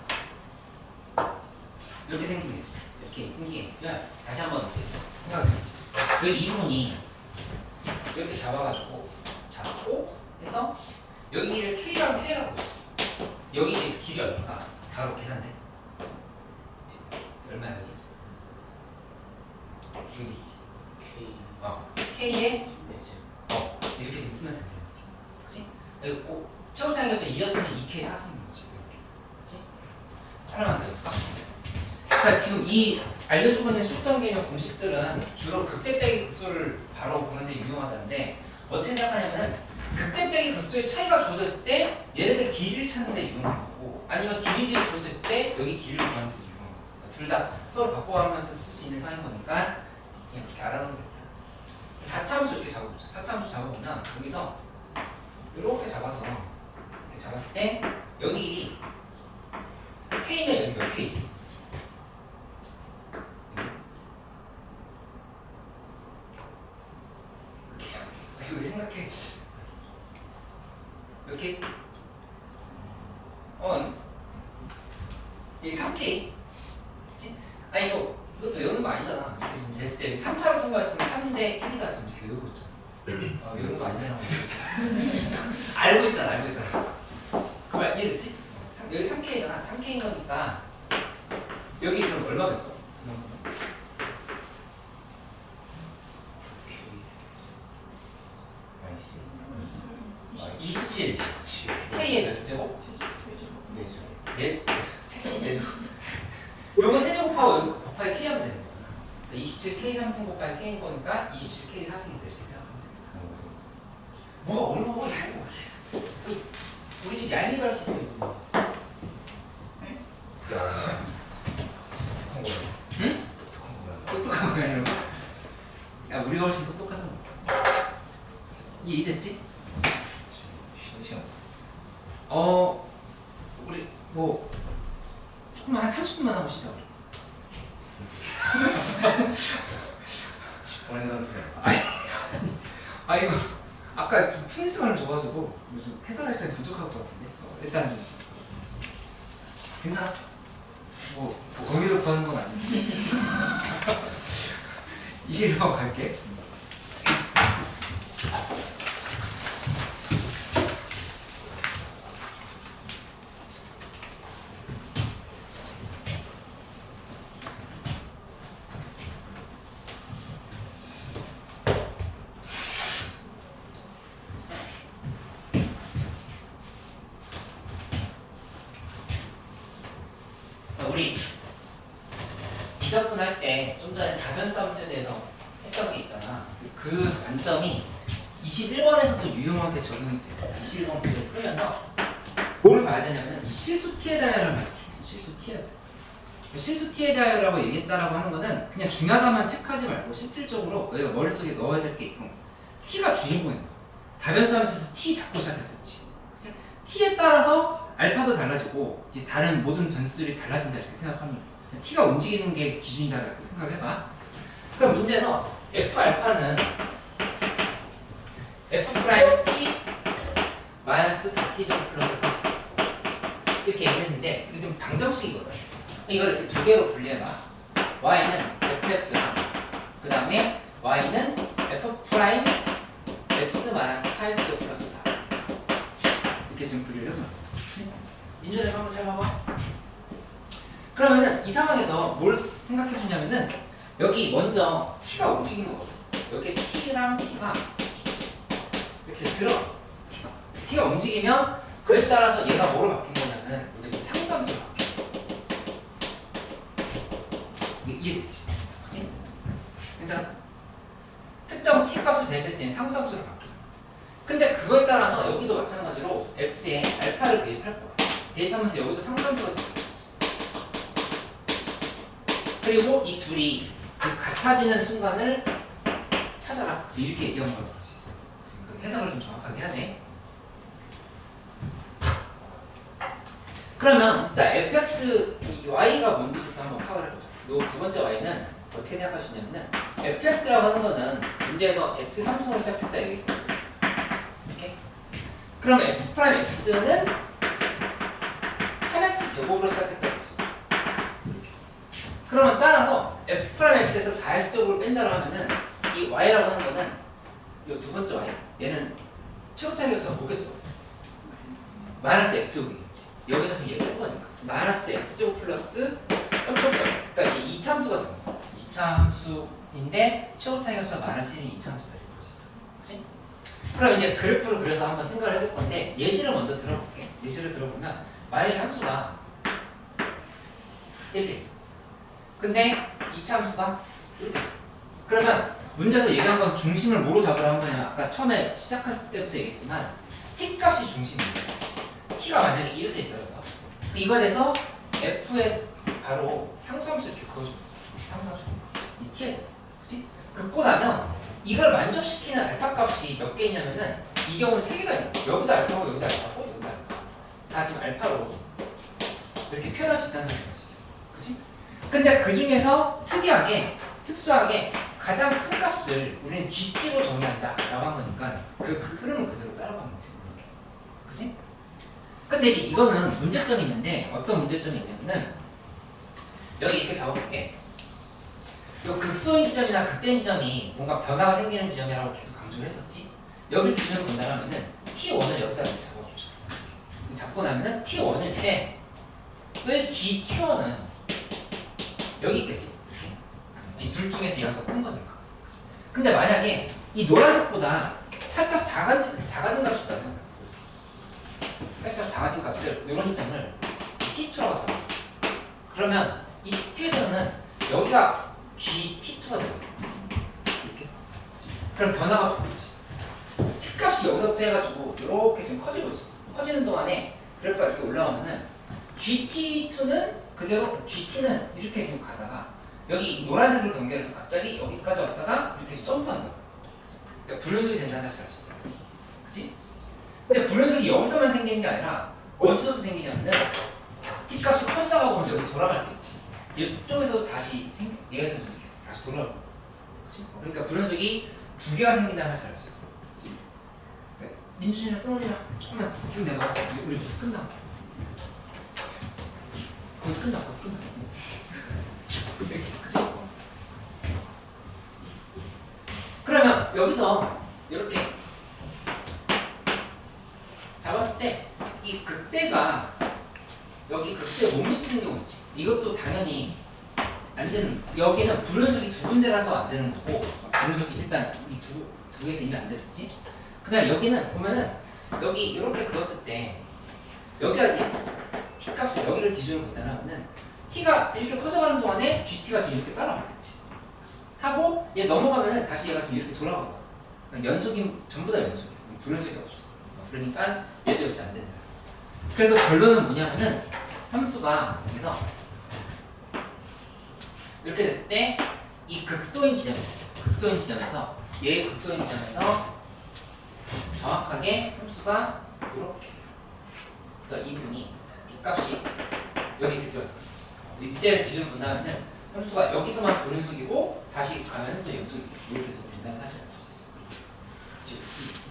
이렇게 생긴 게 있어. 이렇게 생긴 게 있으면 다시 한번 이렇게 생각을 해보자. 여기 이 부분이 이렇게 잡아가지고 잡고 해서 여기를 K랑 K라고 했어. 여기 이제 길이 얼마가 바로 계산돼. 얼마야 여기? 여기 K에 이렇게 지금 쓰면 된다. 그치? 그리고 최고차에서 2였으면 2K 4 쓰는 거지. 이렇게. 그치? 하나만 더 해볼까? 그러니까 지금 이 알려주고 있는 실전 개념 공식들은 주로 극대 빼기 극수를 바로 보는데 유용하다는데 어떻게 생각하냐면 극대 빼기 극수의 차이가 주어졌을 때 얘네들 길이를 찾는 데 유용한 거고 아니면 길이들이 주어졌을 때 여기 길이를 구하는 데 유용한 거고 둘 다 서로 바꿔가면서 쓸 수 있는 상인 거니까 그냥 그렇게 알아두면 됐다. 4차함수 이렇게 잡아보죠. 4차함수 잡아보면 여기서 이렇게 잡아서 이렇게 잡았을 때 여기 K면 여기 몇 K지? 이거 왜 생각해? 몇 K? 이 3K. 그치? 아니 이것도 외우는 거 아니잖아. 이렇게 지금 됐을 때 3차로 통과했으면 3대 1이다 지금 이렇게 외우고 있잖아. 외우는 거 아니잖아. 알고 있잖아. 그 말 이해됐지? 여기 3K잖아. 3K인 거니까 여기 그럼 얼마겠어? 27. K의 몇 제곱? 4제곱. 4제곱. 요거 세제곱하고 여기 곱하기 K 하면 되는 거잖아. 27K 상승 곱하기 K인 거니까 27K 사승이다 이렇게 생각하면 되겠다. 뭐가 어려워 이거. 우리 집 얄미도 할 수 있어 이거. 똑똑한 거야. 응? 똑똑한 거야. 똑똑한 거야 이런 거. 야 우리가 훨씬 똑똑하잖아. 이해됐지? 쉬는 시간. 우리 뭐 그럼 한 30분만 하고 쉬자 우리. 10분 한다는 소리야. 아 이거 아까 좀 푸는 시간을 줘가지고 요즘 해설할 시간이 부족할 것 같은데 일단 좀 괜찮아? 뭐 동의를 구하는 건 아니고 21번 갈게. 우리 이적분할 때 좀 전에 다변수 함수에 대해서 했던 게 있잖아. 그 관점이 21번에서도 유용하게 적용이 돼요. 21번 문제를 풀면서 뭘 봐야 되냐면 이 실수 t에 대하여를 맞추고 실수 t에 대하여. 실수 t에 대하여라고 얘기했다라고 하는 거는 그냥 중요하다만 체크하지 말고 실질적으로 너희가 머릿속에 넣어야 될 게 있고 t가 주인공인 거야. 다변수 함수에서 t 잡고 시작했었지. t에 따라서 알파도 달라지고 이제 다른 모든 변수들이 달라진다 이렇게 생각합니다. t가 움직이는 게 기준이다 이렇게 생각을 해봐. 그럼 문제에서 f 알파는 f 프라임 t 마이너스 4t 제곱 플러스 4 이렇게 얘기했는데 이게 지금 방정식이거든. 이걸 이렇게 두 개로 분리해봐. y는 fx랑 그 다음에 y는 f 프라임 x 마이너스 4x 제곱 플러스 4 이렇게 지금 분리를 해봐. 민준이 한번 잘 봐봐. 그러면은 이 상황에서 뭘 생각해 주냐면은 여기 먼저 t가 움직이는 거거든. 여기 t랑 t가 이렇게 들어. t가 움직이면 그에 따라서 얘가 뭐로 바뀐 거냐면 여기 지금 상수함수로 바뀌어. 이해됐지? 그치? 괜찮아? 특정 t 값을 대입했을 때는 상수함수로 바뀌잖아. 근데 그거에 따라서 여기도 마찬가지로 x에 알파를 대입할 거야. 대입하면서 여기도 상수함수가 됩니다. 그리고 이 둘이 그 같아지는 순간을 찾아라. 그래서 이렇게 얘기하는 걸 볼 수 있어. 그 해석을 좀 정확하게 해야 돼. 그러면 일단 fx 이 y가 뭔지부터 한번 파악을 해보자. 요 두 번째 y는 어떻게 생각할 수 있냐면은 fx라고 하는 거는 문제에서 x 상승으로 시작했다 얘기했거든. 이렇게. 그럼 f 프라임 x는 3x 제곱으로 시작했다. 그러면 따라서 f 프라임 x에서 4x 제곱을 뺀다고 하면은 이 y라고 하는 거는 이 두 번째 y 얘는 최고차기로서 뭐겠어? 마이너스 x 제곱이겠지. 여기서 지금 얘를 뺀 거니까 마이너스 x 제곱 플러스 점점점. 그러니까 이게 이차함수가 되는 거야. 이차함수인데 최고차기로서 마이너스 1이 이차함수다. 그렇지? 그럼 이제 그래프를 그려서 한번 생각을 해볼 건데 예시를 먼저 들어볼게. 예시를 들어보면 만약에 함수가 이렇게 있어. 근데 이차 함수가 이렇게 있어. 그러면 문제에서 얘기한 건 중심을 뭐로 잡으라 한 거냐. 아까 처음에 시작할 때부터 얘기했지만 t 값이 중심이에요. t가 만약에 이렇게 있더라도 이거에 대해서 f에 바로 상수함수 이렇게 그어주는 거야. 상수함수 이 t에 대해서. 그치? 긋고 나면 이걸 만족시키는 알파 값이 몇 개냐면은 이 경우는 3개가 있는 거야. 여기도 알파고 여기도 알파고 여기도 알파. 다 지금 알파로 이렇게 표현할 수 있다는 사실을 알 수 있어. 그치? 근데 그 중에서 특수하게 가장 큰 값을 우리는 GT로 정의한다 라고 한 거니까 그 흐름을 그대로 따라가면 돼. 그치? 근데 이제 이거는 문제점이 있는데 어떤 문제점이 있냐면은 여기 이렇게 잡아볼게. 요 극소인 지점이나 극대인 지점이 뭔가 변화가 생기는 지점이라고 계속 강조를 했었지. 여기 기준을 본다면은 T1을 여기다 이렇게 잡아주자. 잡고 나면은 T1일 때 왜 G2는 여기 있겠지? 이 둘 중에서 얘가 더 큰 거니까. 근데 만약에 이 노란색보다 살짝 작아진 값이다. 살짝 작아진 값을 이런 지점을 T2라고 잡아. 그러면 이 T2에서는 여기가 GT2가 되는 거야. 이렇게. 그럼 변화가 보이지. T 값이 여기서부터 해가지고 이렇게 지금 커지고 있어. 커지는 동안에 그래프가 이렇게 올라오면은 GT2는 그대로 GT는 이렇게 지금 가다가 여기 노란색으로 연결해서 갑자기 여기까지 왔다가 이렇게 점프한다. 그러니까 불연속이 된다는 사실을 알 수 있다. 그치? 근데 불연속이 여기서만 생기는 게 아니라 어디서도 생기냐면은 t 값이 커지다가 보면 여기 돌아갈 때 있지. 이쪽에서도 다시 얘에서 이렇게 다시 돌아올 거야. 그치? 그러니까 불연속이 두 개가 생긴다는 사실을 알 수 있어. 그치? 민준이랑 승훈이랑 조금만 좀 내봐. 우리 끝나. 거의 끝나. 거의 끝나. 그치? 그러면 여기서 이렇게 잡았을 때 이 극대가 여기 극대에 못 미치는 경우 있지. 이것도 당연히 안 되는, 여기는 불연속이 두 군데라서 안 되는 거고, 불연속이 일단 이 두 개에서 이미 안 됐었지. 그 다음에 여기는 보면은 여기 이렇게 그었을 때 여기가 이제 t 값을 여기를 기준으로 보다는 t가 이렇게 커져가는 동안에 gt가 지금 이렇게 따라오겠지. 하고 얘 넘어가면은 다시 얘가 지금 이렇게 돌아가거든. 그러니까 연속이 전부 다 연속이야. 불연속이 없어. 그러니까 얘도 역시 안 된다. 그래서 결론은 뭐냐면은 함수가 여기서 이렇게 됐을 때 이 극소인 지점이지. 극소인 지점에서 얘의 극소인 지점에서 정확하게 함수가 이렇게. 그래서 이분이 t 값이 여기 이렇게 찍었을 때 있지. 이때를 기준으로 본다면은 함수가 여기서만 불연속이고 다시 가면은 또 연속이고 이렇게 해서 된다는 사실을 알 수 있어. 지금 이해됐어?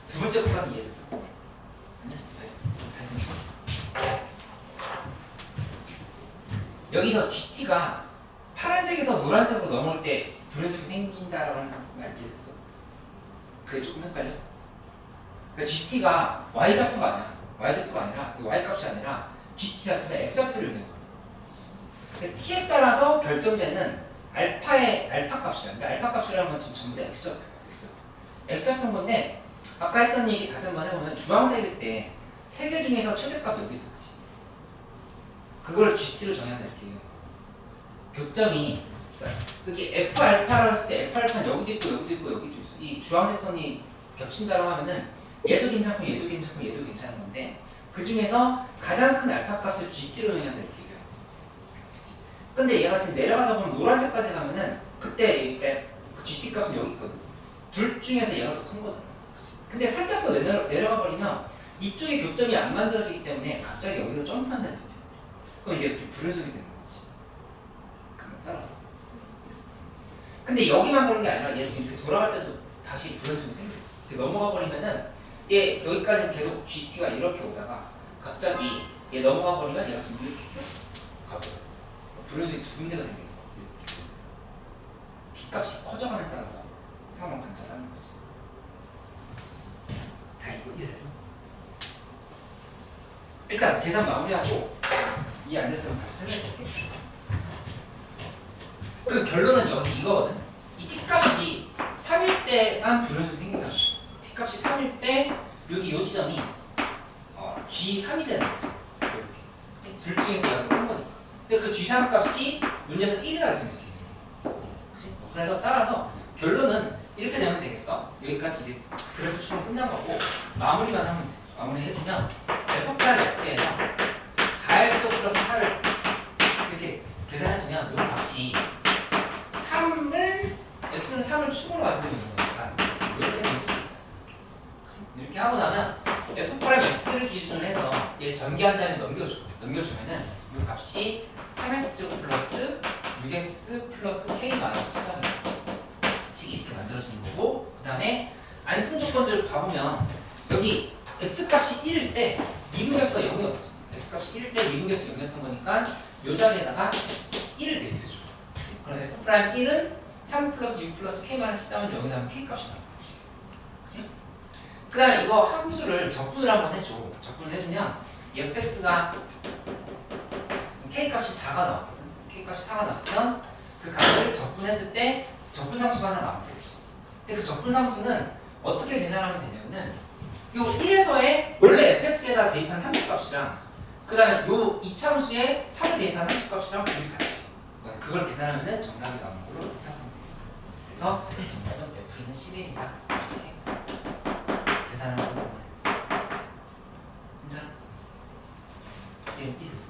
두 번째 구간 이해됐어? 아니야? 다시 생각해. 여기서 GT가 파란색에서 노란색으로 넘어올 때 불연속이 생긴다라고 하는 말 이해됐어? 그게 조금 헷갈려? 그러니까 GT가 Y좌표가 아니야. Y좌표가 아니라 Y값이 아니라 GT 자체가 X좌표를 의미하거든. 그러니까 T에 따라서 결정되는 알파의 알파 값이야. 근데 알파 값이라는 건 지금 전부 다 X좌표야. X좌표인 건데 아까 했던 얘기 다시 한번 해보면 주황색일 때 세 개 중에서 최대값 여기 있었지. 그걸 GT로 정해야 될게요. 교점이 여기 F알파라고 했을 때 F알파는 여기도 있고 여기도 있고 여기도 있어. 이 주황색 선이 겹친다고 하면은 얘도 괜찮고 얘도 괜찮고 얘도 괜찮은 건데 그 중에서 가장 큰 알파 값을 GT로 정해야 될게요. 근데 얘가 지금 내려가다 보면 노란색까지 가면은 그때 GT 값은 여기 있거든. 둘 중에서 얘가 더 큰 거잖아. 그치? 근데 살짝 더 내려가 버리면 이쪽에 교점이 안 만들어지기 때문에 갑자기 여기로 점프한다는 거죠. 그럼 이제 불연속이 되는 거지. 그걸 따라서. 근데 여기만 그런 게 아니라 얘 지금 이렇게 돌아갈 때도 다시 불연속이 생겨. 이렇게 넘어가 버리면은 얘 여기까지 계속 GT가 이렇게 오다가 갑자기 얘 넘어가 버리면 얘가 지금 이렇게 쭉 가버려. 불연속이 두 군데가 생기는 거야. T값이 커져감에 따라서 상황을 관찰하는 거지. 다 이거 이해됐어? 일단 계산 마무리하고 이해 안 됐으면 다시 설명해줄게. 그 결론은 여기 이거거든. 이 T값이 3일 때만 불연속이 생긴다는 거지. T값이 3일 때 여기 이 지점이 G3이 되는 거지. 이렇게. 둘 중에서 얘가 더 큰 거니까. 근데 그 G3 값이 문제에서 1이라고 생각해. 그치? 그래서 따라서 결론은 이렇게 되면 되겠어. 여기까지 이제 그래프처럼 끝난 거고 마무리만 하면 돼. 마무리 해주면 F+X에서 4X 플러스 4를 이렇게 계산해주면 이 값이 3을 X는 3을 축으로 가지고 있는 거니까 이렇게 해줄 수 있다. 이렇게 하고 나면 F'X를 기준으로 해서 얘 전개한 다음에 넘겨주면은 이 값이 3X제곱 플러스 6X 플러스 K 마이너스 13씩 이렇게 만들어지는 거고 그 다음에 안 쓴 조건들 봐보면 여기 X값이 1일 때 미분계수가 0이었어. X값이 1일 때 미분계수 0이었던 거니까 요 자리에다가 1을 대입해줘. 그럼 F'1은 3 플러스 6 플러스 K 마이너스 10 여기다 하면 K값이 나온 거지. 그치? 그 다음에 이거 함수를 적분을 한번 해줘. 적분을 해주면 fx가 K값이 4가 나왔거든. K값이 4가 났으면 그 값을 적분했을 때 적분상수가 하나 나오겠지. 근데 그 적분상수는 어떻게 계산하면 되냐면은 요 1에서의 원래 fx에다 대입한 함수값이랑 그 다음에 요 이차함수에 3을 대입한 함수값이랑 둘이 같지. 그걸 계산하면은 정답이 나오는 걸로 생각하면 돼요. 그래서 정답은 f는 11이다. 계산하는 걸로 보면 되겠어. 진짜? 예, 있었어.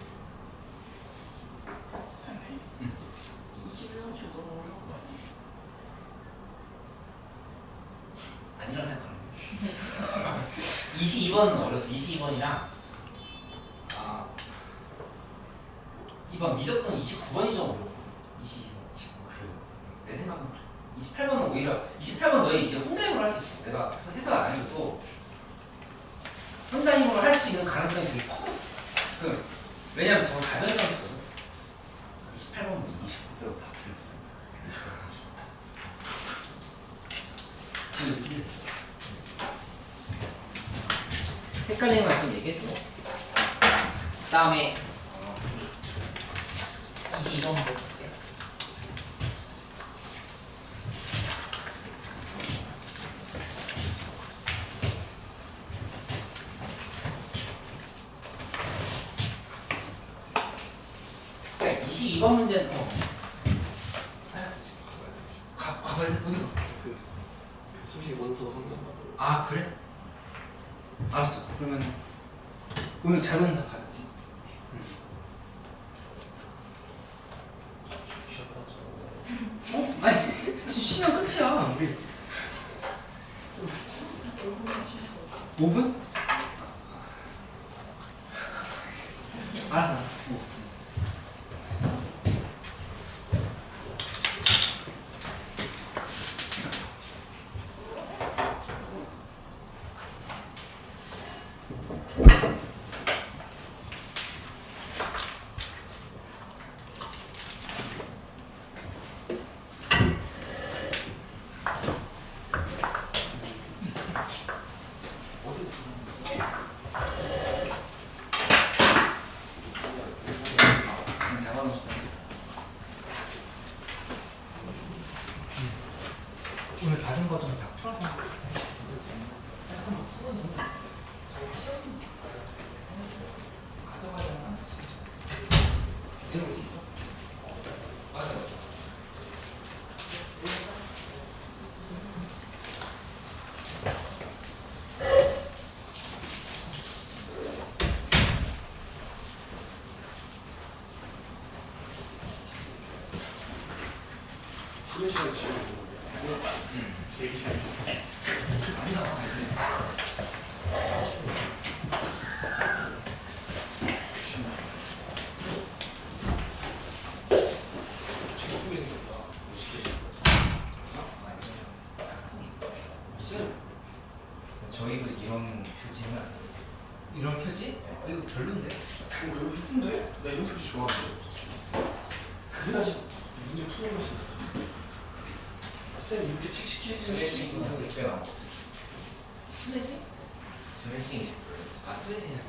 22번은 어려서 22번이랑 2번 미적분 29번이 좀 어려워. 22번, 29번. 그래요. 내 생각은 그래. 28번은 오히려 28번 너희 이제 혼자 힘으로 할 수 있어. 내가 해설 안 해줘도 혼자 힘으로 할 수 있는 가능성이 되게 커졌어. 왜냐면 저거 가변성 있거든. 28번 29배로 다 틀렸어요. 지금 이해됐어. 헷갈리는 말씀 얘기해줘. 다음에 22번 볼게. 그러니까 22번 문제는 가봐야 돼. 어디 가? 그 수시 원서 상담받으러. 아 그래? 알았어. 그러면 오늘 자료는 다 받았지? 쉬었다 저. 어? 아니 지금 쉬면 끝이야. 우리 5분? 알았어 알았어. 오늘 받은 거 좀 다 풀어서 가져가잖아. 이대로 올수 있어? 맞아. 쉬는 시간 지워주고. 되게 시간. 아니야. 최고에 생겼다. 멋있게 생겼어. 저희도 이런 표지는 안 돼요. 이런 표지? 이거 별론데? 이거 예쁜데? 나 이런 표지 좋아하는데. 그게 다시 문제 푸는 것이 쌤 이렇게 책 시킬 수 있는 거 꽤 나와. 스매싱? 스매싱이. 아 스매싱이야.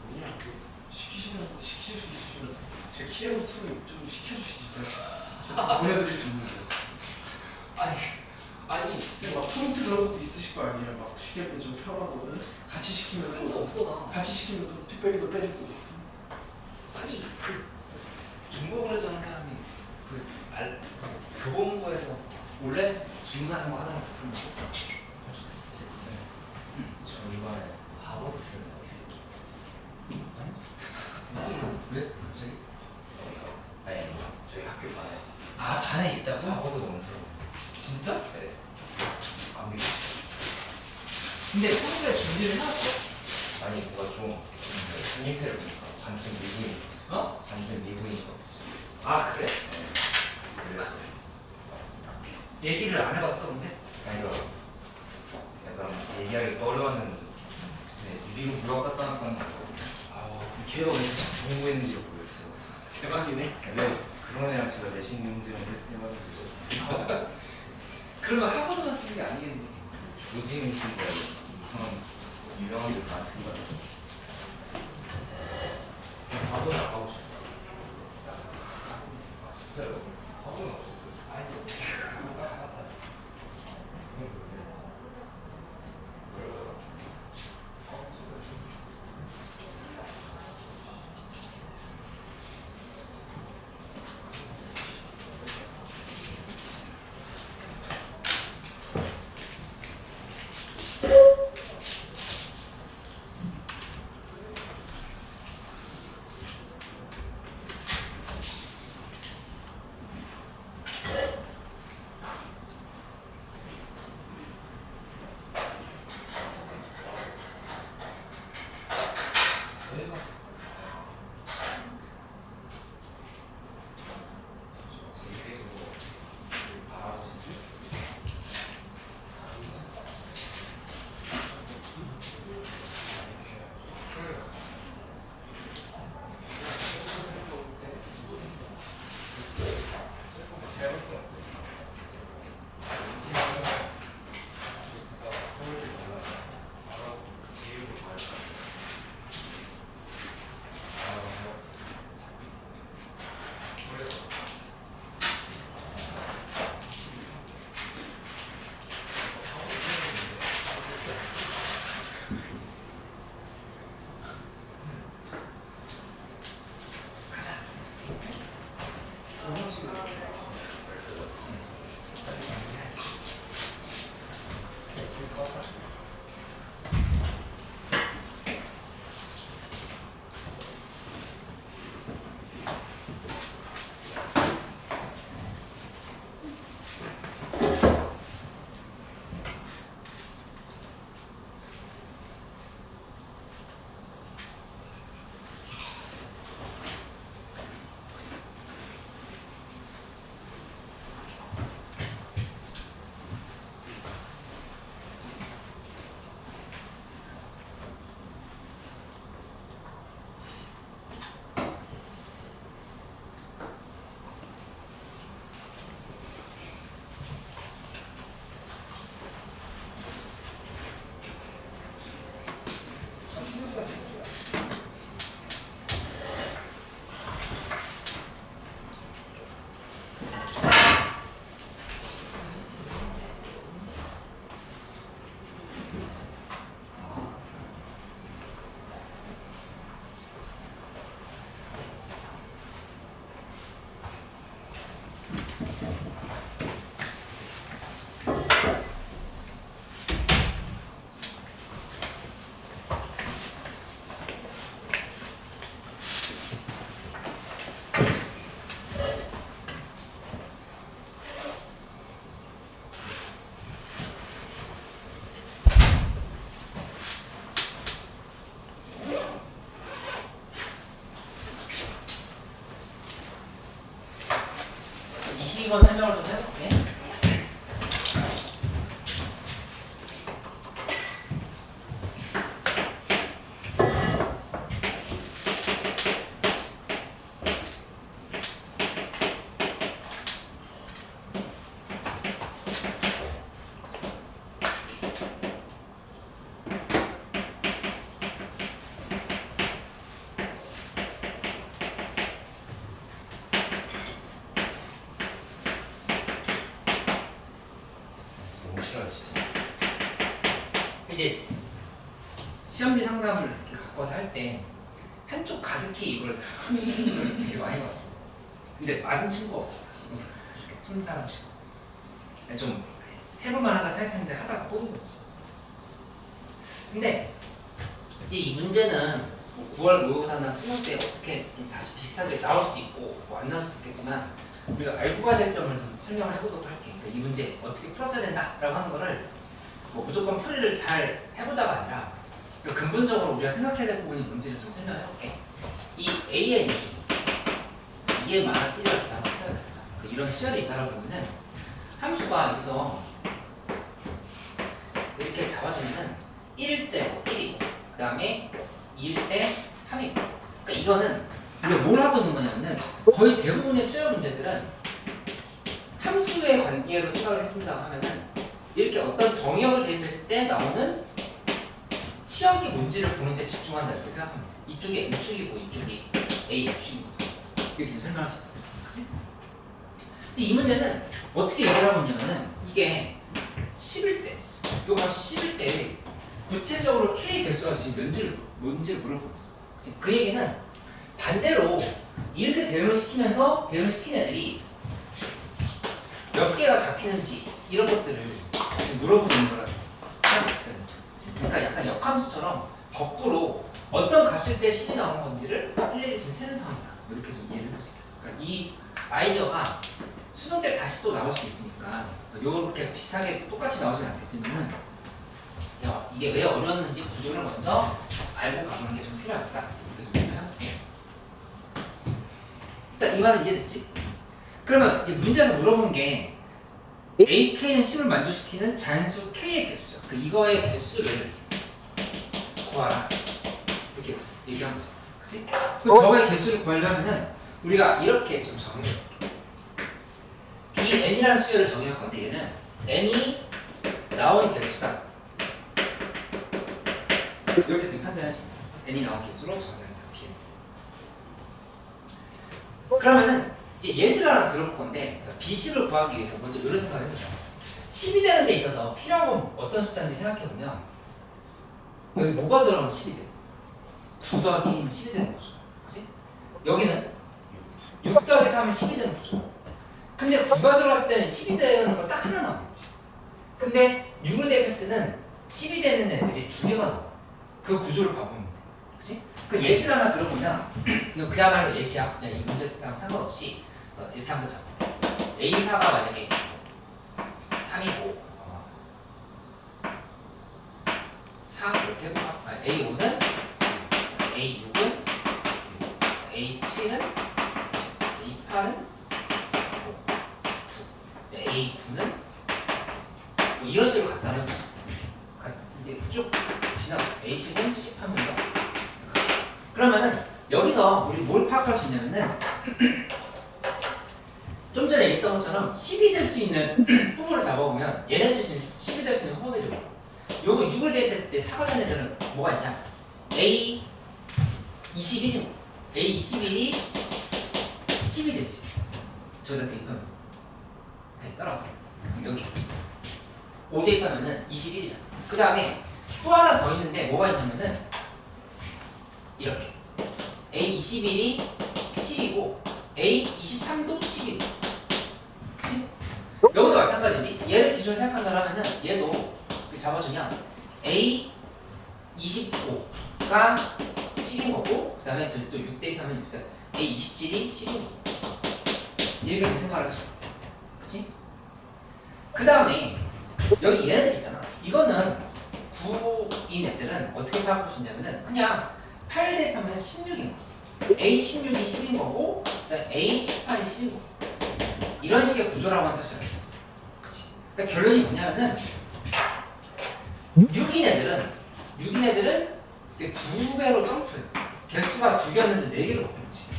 뭐냐? 시킬 수 있으시면 제 키에노 투를 좀 시켜주시지 제가 보내드릴 수 있는데. 아니 쌤막 프롬트 그런 것도 있으실 거 아니에요? 막 시킬 때 좀 편하거든. 같이 시키면 그런 거 또 없어 나. 같이 시키면 또 특별히도 빼주고. 아니 중국어를 하는 사람이 교보문고에서 온라인 주문하는 거 하다가 무슨 저 이번에 하버드 쓰는 거 있어요. 왜? 갑자기? 아니 저희 학교 반에 아 반에 있다고? 하버드 논술. 진짜? 네. 안 믿어. 근데 평소에 준비를 해왔어? 아니 뭐가 좀 생김새를 보니까 반쯤 미국인. 어? 반쯤 미국인 거. 아 그래? 그래서 얘기를 안 해봤어 근데? 아니 이거 약간 얘기하기 어려웠는데 미국 유학 갔다 왔다는 거. 걔가 왜 이렇게 자꾸 공부했는지 모르겠어요. 대박이네. 왜 그런 애랑 제가 내신 문제를 해가지고 그러면 학원만 쓰는 게 아니겠네. 조징 쓴다 이상한 유명한 들 많이 쓴다. 밥은 안 가고 싶어. 아 진짜요? 학원 없었어요? 아니 92번 설명을 좀 해볼게. 너무 싫어요 진짜. 이제 시험지 상담을 이렇게 갖고 와서 할 때 한쪽 가득히 이걸 되게 많이 봤어. 근데 맞은 친구가 없어. 이렇게 푼 사람 치고. 좀 해볼만하다 생각했는데 하다가 또 이거지. 근데 이 문제는 뭐 9월 모의고사나 수능 때 어떻게 좀 다시 비슷하게 나올 수도 있고 뭐 안 나올 수도 있겠지만 우리가 알고 가야 될 점을 좀 설명을 해보도록 할게. 그러니까 이 문제 어떻게 풀었어야 된다라고 하는 거를 뭐 무조건 풀이를 잘 해보자가 아니라 근본적으로 우리가 생각해야 될 부분이 뭔지를 좀 설명해 볼게. 이 AN이 이게 마이너스 1이라고 있다고 생각을 해보자. 이런 수열이 있다고 보면은 함수가 여기서 이렇게 잡아주면은 1일 때 1이고 그 다음에 2일 때 3이고 그러니까 이거는 우리가 뭘 하고 있는 거냐면은 거의 대부분의 수열 문제들은 함수의 관계로 생각을 해준다고 하면은 이렇게 어떤 정의역을 대입했을 때 나오는 시험기 문제를 보는데 집중한다 이렇게 생각하면 돼. 이쪽이 M축이고 이쪽이 A축인 거죠. 이렇게 지금 설명할 수 있다. 그치? 근데 이 문제는 어떻게 얘기를 하고 있냐면은 이게 10일 때, 요 값이 10일 때 구체적으로 K 개수가 지금 뭔지를 물어보고 있어. 그치? 그 얘기는 반대로 이렇게 대응을 시키면서 대응을 시킨 애들이 몇 개가 잡히는지 이런 것들을 지금 물어보고 있는 거라고 생각했을 때는 그러니까 약간 역함수처럼 거꾸로 어떤 값일 때 10이 나오는 건지를 일일이 지금 세는 상황이다. 이렇게 좀 이해를 할 수 있겠어. 그러니까 이 아이디어가 수능 때 다시 또 나올 수도 있으니까 요렇게 비슷하게 똑같이 나오진 않겠지만은 이게 왜 어려웠는지 구조를 먼저 알고 가보는 게 좀 필요하다. 이렇게 좀 생각해요. 일단 이 말은 이해됐지? 그러면 이제 문제에서 물어본 게 AK는 10을 만족시키는 잔수 K의 개수죠. 그 이거의 개수를 구하라. 이렇게 얘기한 거죠. 그치? 그럼 저거의 개수를 구하려면은 우리가 이렇게 좀 정해볼게. Bn이라는 수열을 정의할 건데 얘는 n이 나온 개수다. 이렇게 지금 판단해줘. n이 나온 개수로 정의한다. Bn. 그러면은 이제 예시를 하나 들어볼 건데 B10을 구하기 위해서 먼저 이런 생각을 해보자. 10이 되는 데 있어서 필요한 건 어떤 숫자인지 생각해보면 여기 뭐가 들어가면 10이 돼? 9 더하기 1이면 10이 되는 거죠. 그치? 여기는 6 더하기 3은 10이 되는 구조. 근데 9가 들어갔을 때는 10이 되는 거 딱 하나 나오겠지. 근데 6을 대입했을 때는 10이 되는 애들이 2개가 나와. 그 구조를 봐보면 돼. 그치? 그 예시를 하나 들어보면 너 그야말로 예시야. 그냥 이 문제랑 상관없이 이렇게 한번 잡아. A4가 만약에 3이고 4 이렇게 해봐. A5는 A6은 A7은 A8은 9 A9는 뭐 이런 식으로 갖다 놓자. 이제 쭉 지나갔어. A10은 10 하면서 그러면은 여기서 우리 뭘 파악할 수 있냐면은 좀 전에 얘기했던 것처럼 10이 될 수 있는 후보를 잡아보면 얘네들 10이 될 수 있는 후보들이 뭐야? 요거 6을 대입했을 때 4가 되는 애들은 뭐가 있냐? A21이 A21이 10이 되지. 저기다 대입하면 다시 따라서 여기 5 대입하면은 21이잖아. 그 다음에 또 하나 더 있는데 뭐가 있냐면은 이렇게 A21이 10이고 A23도 10이고 그치? 여기도 마찬가지지. 얘를 기준으로 생각한다면은 얘도 잡아주면 A25가 10인 거고 그 다음에 또 6 대입하면 A27이 10인 거고 이렇게 생각할 수 있어. 그치? 그 다음에 여기 얘네들 있잖아. 이거는 9인 애들은 어떻게 파악할 수 있냐면은 그냥 8 대입하면 16인 거. A16이 10인 거고 A18이 10인 거고 이런 식의 구조라고는 사실 알 수 있어. 그치? 그러니까 결론이 뭐냐면은 6인 애들은 이게 2배로 점프해. 개수가 2개였는데 4개로 바뀌었지.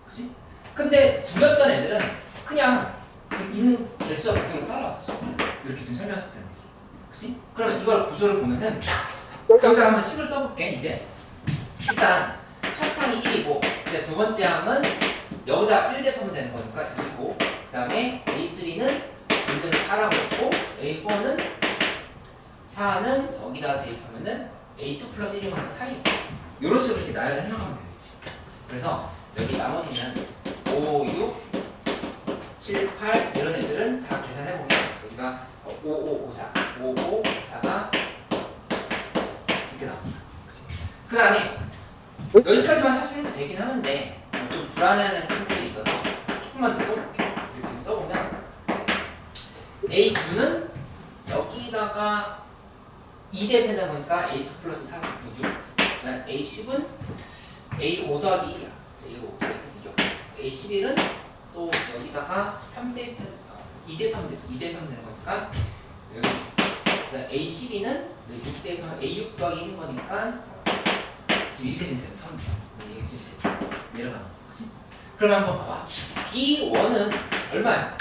그치? 근데 9였던 애들은 그냥 그 있는 개수와 같은 걸 따라왔어. 이렇게 지금 설명했을 때는. 그치? 그러면 이걸 구조를 보면은 여기다 한번 식을 써볼게. 이제 일단 첫 항이 1이고 근데 두 번째 항은 여기다 1 대입하면 되는 거니까 2고 그 다음에 A3는 문제에서 4라고 했고 A4는 4는 여기다 대입하면은 A2 플러스 1이면 4이고 이런 식으로 이렇게 나열을 해나가면 되겠지. 그래서 여기 나머지는 5, 6, 7, 8 이런 애들은 다 계산해보면 여기가 5, 5, 5, 4, 5, 5, 4가 이렇게 나옵니다. 그 다음에 여기까지만 사실 해도 되긴 하는데 좀 불안해하는 친구들이 있어서 조금만 더 써볼게요. 이렇게 좀 써보면 A9는 여기다가 2 대입하다 보니까 A2 플러스 4, 6 그다음 A10은 A5 더하기 1이야. A5 더하기 6 A11은 또 여기다가 3 대입 2 대입하면 되지. 2 대입하면 되는 거니까 여기 그다음 A12는 6 대입하면 A6 더하기 1인 거니까 지금 이렇게 지면 되는 3 이게 지금 이렇게 내려가는 거지. 그러면 한번 봐봐. B1은 얼마야?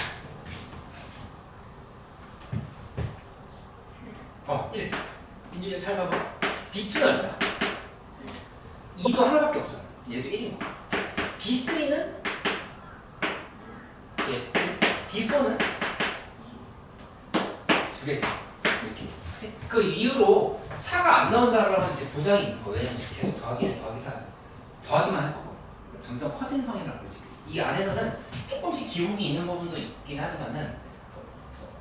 1. 민준이 잘 봐봐. B2는 얼마야? 2도 하나밖에 없잖아. 얘도 1인 거야. B3는 B4는 2개지. 이렇게. 그치? 그 이후로 4가 안 나온다 그러면 이제 보장이 있는 거야. 왜냐면 계속 더하기 4 더하기만 할 거고. 그러니까 점점 커진 성이라고 볼 수 있겠지. 이 안에서는 조금씩 기록이 있는 부분도 있긴 하지만은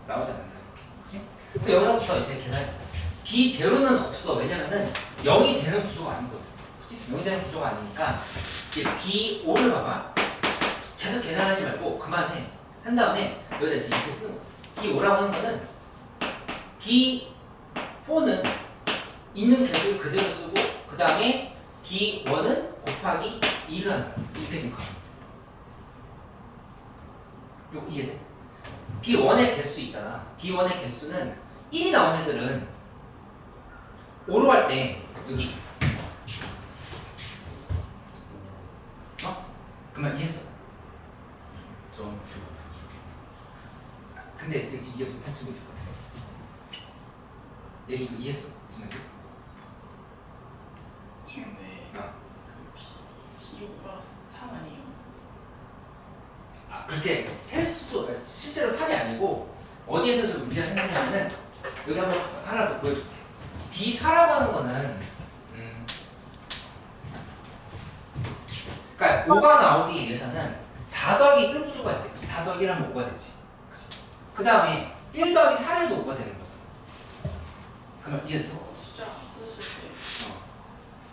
나오지 않는다. 이렇게. 그치? 여기서부터 이제 계산. B0는 없어. 왜냐면은 0이 되는 구조가 아니거든. 그치? 0이 되는 구조가 아니니까 이제 B5를 봐봐. 계속 계산하지 말고 그만해. 한 다음에 여기다 이제 이렇게 쓰는 거지. B5라고 하는 거는 B4는 있는 개수를 그대로 쓰고 그 다음에 B1은 곱하기 2를 한다. 이렇게 생각합니다. 이거 이해돼? B1의 개수 있잖아. B1의 개수는 1이 나온 애들은 5로 할 때 여기 그만 이해했어? 점프. 근데 이해 못한 친구 있을 것 같아. 얘 이거 이해했어? 무슨 말이야? 지금 그 P5가 3 아니에요? 그렇게 셀 수도 실제로 3이 아니고 어디에서 좀 문제가 생기냐면은 여기 한번 하나 더 보여줄게. B4라고 하는 거는 그러니까 5가 나오기 위해서는 4 더하기 1 구조가 있겠지. 4 더하기 1 하면 5가 되지. 그 다음에 1 더하기 4에도 5가 되는 거잖아. 그러면 이해했어? 숫자 썼을 때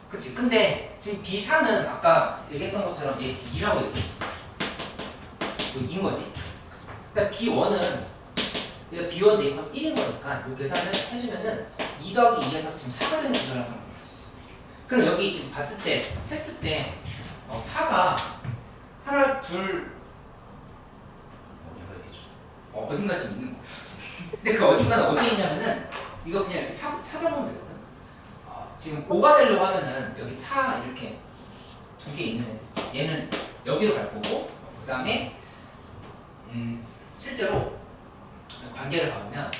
그치. 근데 지금 B4는 아까 얘기했던 것처럼 얘 지금 2라고 얘기했어. 인 거지. 그치. 그러니까 B1은 B1 대입하면 1인 거니까 이 계산을 해주면은 2 더하기 2에서 지금 4가 되는 구조라는 걸 볼 수 있어. 그럼 여기 지금 봤을 때, 셌을 때 4가 하나, 둘 어딘가 있겠죠. 어딘가 지금 있는 거야. 근데 그 어딘가는 어디에 있냐면은 이거 그냥 이렇게 찾아보면 되거든. 지금 5가 되려고 하면은 여기 4 이렇게 2개 있는 애들 있지. 얘는 여기로 갈 거고 그 다음에 실제로 관계를 봐보면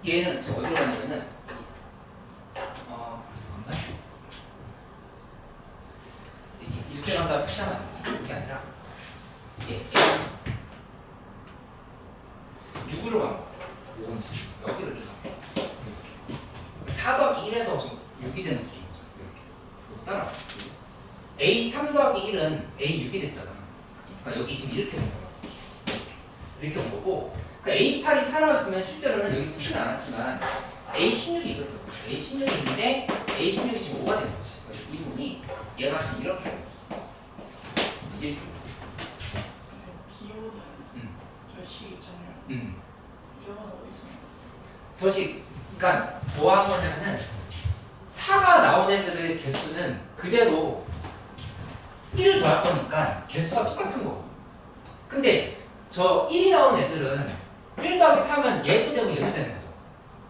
얘는 지금 어디로 가냐면은 잠깐만 이렇게 간다고 표시하면 안 되지. 그게 아니라 얘 6으로 간 거야. 요건 여기로 이렇게 간 거야. 이렇게 4 더하기 1에서 지금 6이 되는 구조인 거죠. 이렇게 따라서 A 3 더하기 1은 A 6이 됐잖아. 그러니까 여기 지금 이렇게 온 거야. 이렇게 온 거고 그러니까 A8이 살아왔으면 실제로는 여기 쓰진 않았지만 A16이 있었던 거야. A16이 있는데 A16이 지금 5가 되는 거지. 그래서 이 부분이 얘가 지금 이렇게 이게 비오는 저식 있잖아요. 저건 어디서? 저식 그러니까 뭐 한 거냐면은 4가 나온 애들의 개수는 그대로 1을 더할 거니까 개수가 똑같은 거거든. 근데 저 1이 나오는 애들은 1 더하기 4면 얘도 되고 얘도 되는 거죠.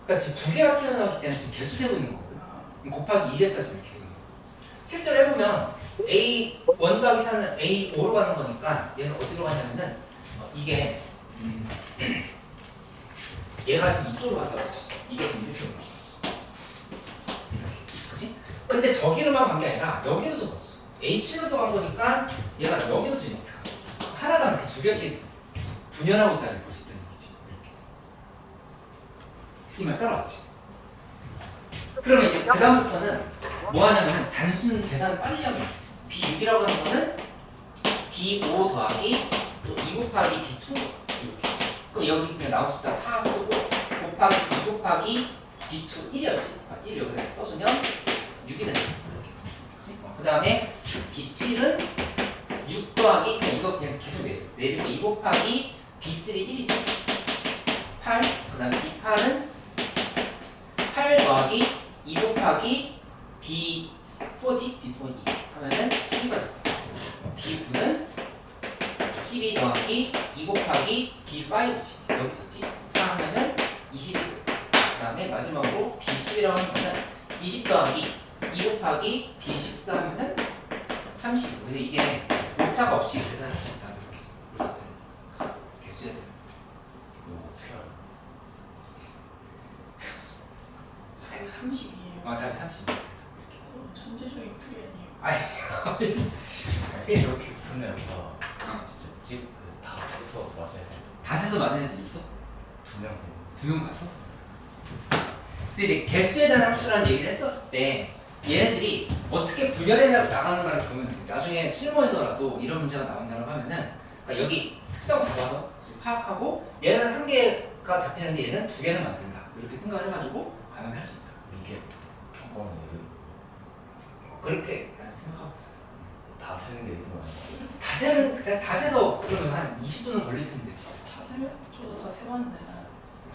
그러니까 지금 두 개가 튀어나오기 때문에 지금 개수 세고 있는 거거든. 곱하기 2를 했다 지금 이렇게. 실제로 해보면 A 1 더하기 4는 A 5로 가는 거니까 얘는 어디로 가냐면은 이게 얘가 지금 이쪽으로 갔다고 했어. 이게 지금 이렇게 온 거야. 이렇게. 그치? 근데 저기로만 간 게 아니라 여기로도 갔어. H7로도 간 거니까 얘가 여기도 좀 이렇게 가. 하나당 이렇게 두 개씩 분열하고 있다는 걸 볼 수 있다는 얘기지. 이렇게. 이 말 따라왔지? 그러면 이제 그다음부터는 뭐 하냐면은 단순 계산 빨리 하면 B6이라고 하는 거는 B5 더하기 또 2 곱하기 B2 이렇게. 그럼 여기 그냥 나온 숫자 4 쓰고 곱하기 2 곱하기 B2 1이었지. 1 여기다 써주면 6이 되는 거야. 그치? 그 다음에 B7은 6 더하기 그냥 이거 그냥 계속 내리고 2 곱하기 B3 1이죠. 8. 그 다음에 B8은 8 더하기 2 곱하기 B4지? B4 2 하면은 12가 되고 B9는 12 더하기 2 곱하기 B5지. 여기 있었지. 4 하면은 20이 되고 그 다음에 마지막으로 B10이라고 하는 거는 20 더하기 2 곱하기 B14 하면은 30. 그래서 이게 오차가 없이 계산할 수 있다. 이렇게 볼 수 있다는 개수야. 이거 어떻게 알아? 답이 30이에요. 답이 30. 천재적인 풀이 아니에요. 아니 이렇게 푸면 진짜 다 써서 맞아야 돼. 다 세서 맞은 애들 있어? 2명 2명 봤어? 근데 이제 개수에 대한 함수라는 얘기를 했었을 때 얘네들이 어떻게 분열해 나가는가를 보면 돼. 나중에 실무에서라도 이런 문제가 나온다고 하면은 그러니까 여기 특성 잡아서 파악하고 얘는 한 개가 잡히는데 얘는 두 개를 만든다. 이렇게 생각을 해가지고 가면 할 수 있다. 이게 평범한 애들 그렇게 난 생각하고 있어요. 다 쓰는 게 의도 아니야. 다 세는 그냥 다 세서 그러면 한 20분은 걸릴 텐데. 다 세? 저도 다 세봤는데 난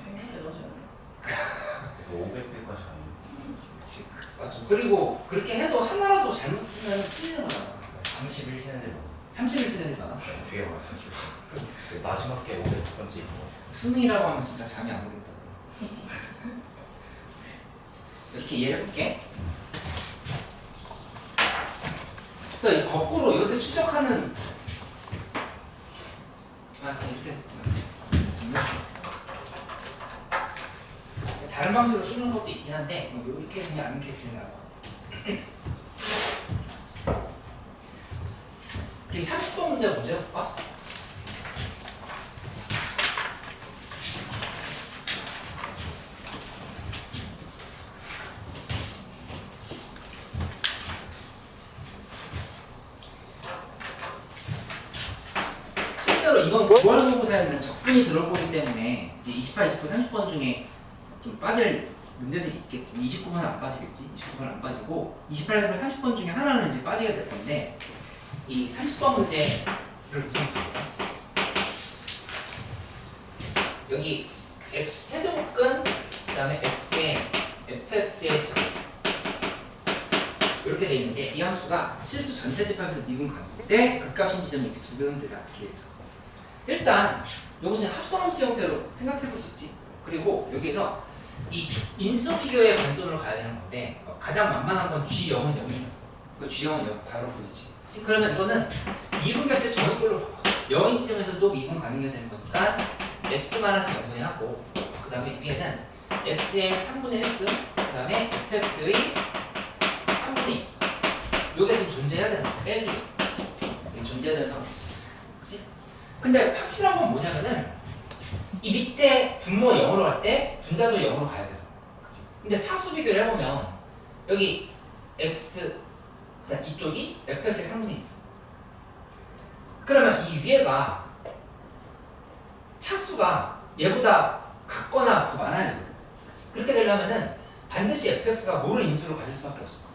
100대 넣지 않아요. 500대까지 가는. 그치. 맞아. 그리고 그렇게 해도 하나라도 잘못 쓰면 틀리는 거잖아. 31 쓰는 애들 30일 쓰는 애들 많아. 되게 많아가지고 그 마지막 게 500번째 있어. 수능이라고 하면 진짜 잠이 안 오겠다. 이렇게 이해를 해볼게. 또 거꾸로 이렇게 추적하는 이렇게 다른 방식으로 쓰는 것도 있긴 한데 이렇게 그냥 하는 게 제일 나을 것 같아. 우리 30번 문제 먼저 해볼까? 실제로 이번 9월 모의고사에는 적분이 들어보기 때문에 이제 28, 29, 30번 중에 좀 빠질 문제들이 있겠지. 29번은 안 빠지겠지. 29번은 안 빠지고 28, 30번 중에 하나는 이제 빠지게 될 건데 이 30번 문제를 우선 보자. 여기 x 세제곱근 그다음에 x의 fx의 제곱 이렇게 돼 있는데 이 함수가 실수 전체 집합에서 미분 가능 때 극값인 지점이 이렇게 두 개는 되다 이렇게 되죠. 일단 이것은 합성함수 형태로 생각해 볼 수 있지. 그리고 여기서 이 인수 비교의 관점으로 가야 되는 건데 가장 만만한 건 G0은 0이다. 그 G0은 0 바로 보이지. 그러면 이거는 미분 결제 전후 걸로 봐봐. 0인 지점에서도 미분 가능해야 되는 거니까 x-0분의 하고 그 다음에 위에는 x의 3분의 1승 그 다음에 fx의 3분의 2승 요게 지금 존재해야 되는 거야. 빼기 이게 존재해야 되는 상황이 있어. 그치? 근데 확실한 건 뭐냐면은 이 밑에 분모 0으로 갈 때 분자도 0으로 가야 되잖아. 그치? 근데 차수 비교를 해보면 여기 x 이쪽이 fx의 3분의 2 있어. 그러면 이 위에가 차수가 얘보다 같거나 더 많아야 되거든. 그치? 그렇게 되려면은 반드시 fx가 모를 인수를 가질 수밖에 없어.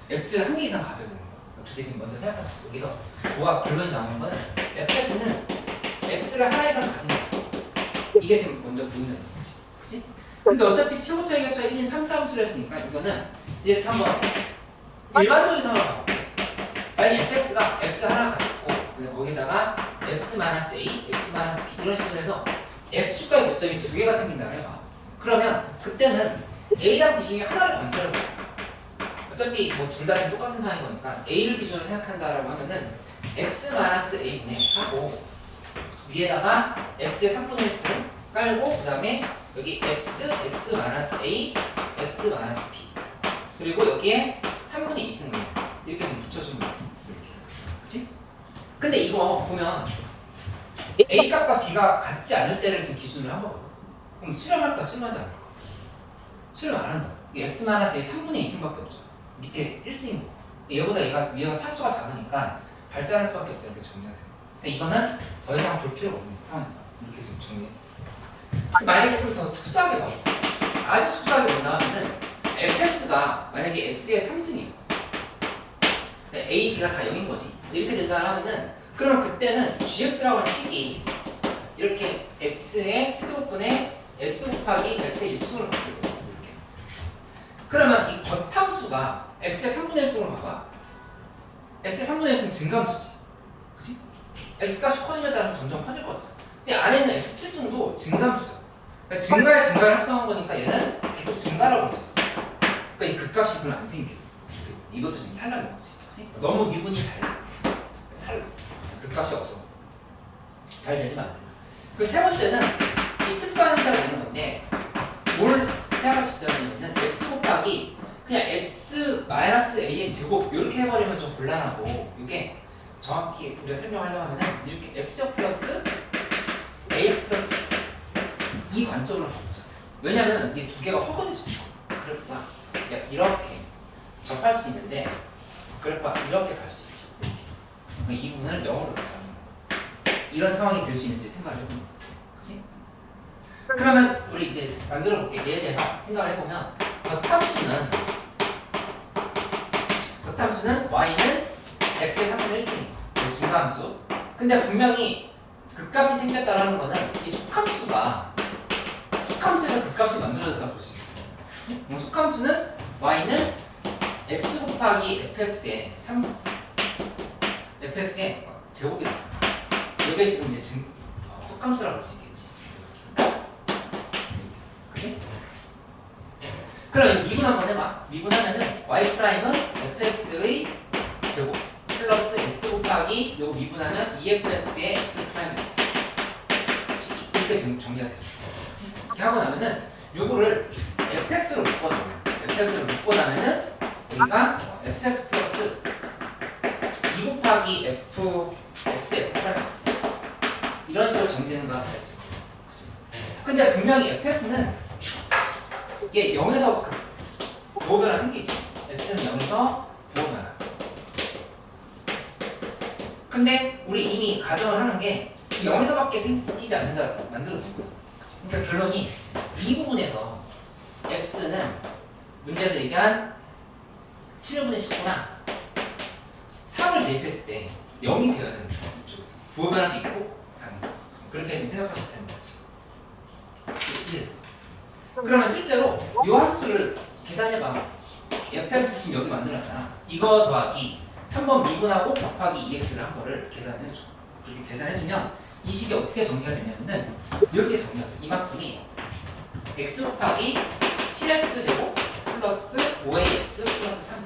x를 한 개 이상 가져야 되는 거야. 두 개 지금 먼저 생각하자. 여기서 뭐가 결론이 나오는 거는 fx는 x를 하나 이상 가진다. 이게 지금 먼저 보인다는 거지. 그치? 근데 어차피 최고 차이 개수가 1인 3차 함수를 했으니까 이거는 이렇게 한번 일반적인 상황을 가볼게. 만약에 fx가 x 하나 가졌고 근데 거기다가 x-a, x-b 이런 식으로 해서 x축과의 교점이 두 개가 생긴다고 해봐. 그러면 그때는 a랑 b 중에 하나를 관찰해 봐. 어차피 뭐 둘 다 지금 똑같은 상황인 거니까 a를 기준으로 생각한다라고 하면은 x-a분의 하고 위에다가 x의 3분의 1승 깔고 그 다음에 여기 x, x-a, x-b 그리고 여기에 3분의 2승 이렇게 좀 붙여주면 돼. 이렇게. 그치? 근데 이거 보면 a 값과 b가 같지 않을 때를 지금 기준으로 한 거거든. 그럼 수렴할까 수렴하지 않을까? 수렴 안 한다. 이게 x-a 3분의 2승밖에 없잖아. 밑에 1승인 거. 얘보다 위가 차수가 작으니까 발생할 수밖에 없다. 이렇게 정리가 돼요. 근데 이거는 더 이상 볼 필요가 없는 상황이다. 이렇게 지금 정리해. 만약에 좀 더 특수하게 봐보자. 아주 특수하게 본다 하면은 fx가 만약에 x의 3승이에요. a, b가 다 0인 거지. 이렇게 된다 하면은 그러면 그때는 gx라고 하는 식이 이렇게 x의 세제곱분의 x 곱하기 x의 6승으로 바뀌게 돼요. 이렇게. 그러면 이 겉함수가 x의 3분의 1승으로 봐봐. x의 3분의 1승 증감수지. 그치? x값이 커지면 따라서 점점 커질 거다. 근데 안에 있는 x7승도 증감수야. 그러니까 증가를 합성한 거니까 얘는 계속 증가라고 볼 수 있어. 그러니까 이 극값이 그럼 안 생겨. 이것도 지금 탈락인 거지. 그치? 너무 미분이 잘 돼. 탈락. 극값이 없어서. 잘 되지만 안 돼. 그 세 번째는 이 특수한 형태가 되는 건데 뭘 생각할 수 있어야 되냐면 x 곱하기 그냥 x-a의 제곱 이렇게 해버리면 좀 곤란하고 이게 정확히 우리가 설명하려고 하면은 이렇게 x제곱 플러스 ax 플러스 이 관점으로 가보자. 왜냐면 이게 두 개가 허근일 수도 있고 그래프가 이렇게 접할 수 있는데 그래프가 이렇게 갈 수도 있지. 그러니까 이 부분을 0으로 잡는 거야. 이런 상황이 될 수 있는지 생각을 해보는 거야. 그치? 그러면 우리 이제 만들어 볼게. 얘에 대해서 생각을 해보면 겉함수는 y는 x의 3분의 1승이고 증가함수. 근데 분명히 극값이 생겼다라는 거는 이 속함수에서 극값이 만들어졌다고 볼 수 있어. 그치? 속함수는 y는 x 곱하기 fx의 fx의 제곱이다. 이게 지금 이제 속함수라고 볼 수 있겠지. 그치? 그럼 미분 한번 해봐. 미분하면은 y 프라임은 fx의 제곱 플러스 x 곱하기 요거 미분하면 2fx의 f 프라임 x 이렇게 지금 정리가 되죠. 이렇게 하고 나면은 요거를 fx로 묶고 나면은 여기가 fx 플러스 2 곱하기 fx의 f 프라임 x 이런 식으로 정리되는 거 알 수 있어요. 근데 분명히 fx는 이게 0에서 부호 변화 생기지. x는 0에서 부호 변화. 근데 우리 이미 가정을 하는 게 0에서밖에 생기지 않는다 만들어 둔 거죠. 그러니까 결론이 이 부분에서 x는 문제에서 얘기한 7분의 19나 3을 대입했을 때 0이 되어야 되는 거예요. 이쪽에서 부호 변화도 있고 당연히 그렇게 지금 생각할 수 있다는 거지. 이해됐어? 그러면 실제로 이 함수를 계산해봐. fx 지금 여기 만들었잖아. 이거 더하기 한번 미분하고 곱하기 2x를 한 거를 계산해줘. 그렇게 계산해주면 이 식이 어떻게 정리가 되냐면은 이렇게 정리가 돼. 이만큼이 x 곱하기 7x 제곱 플러스 5ax 플러스 3.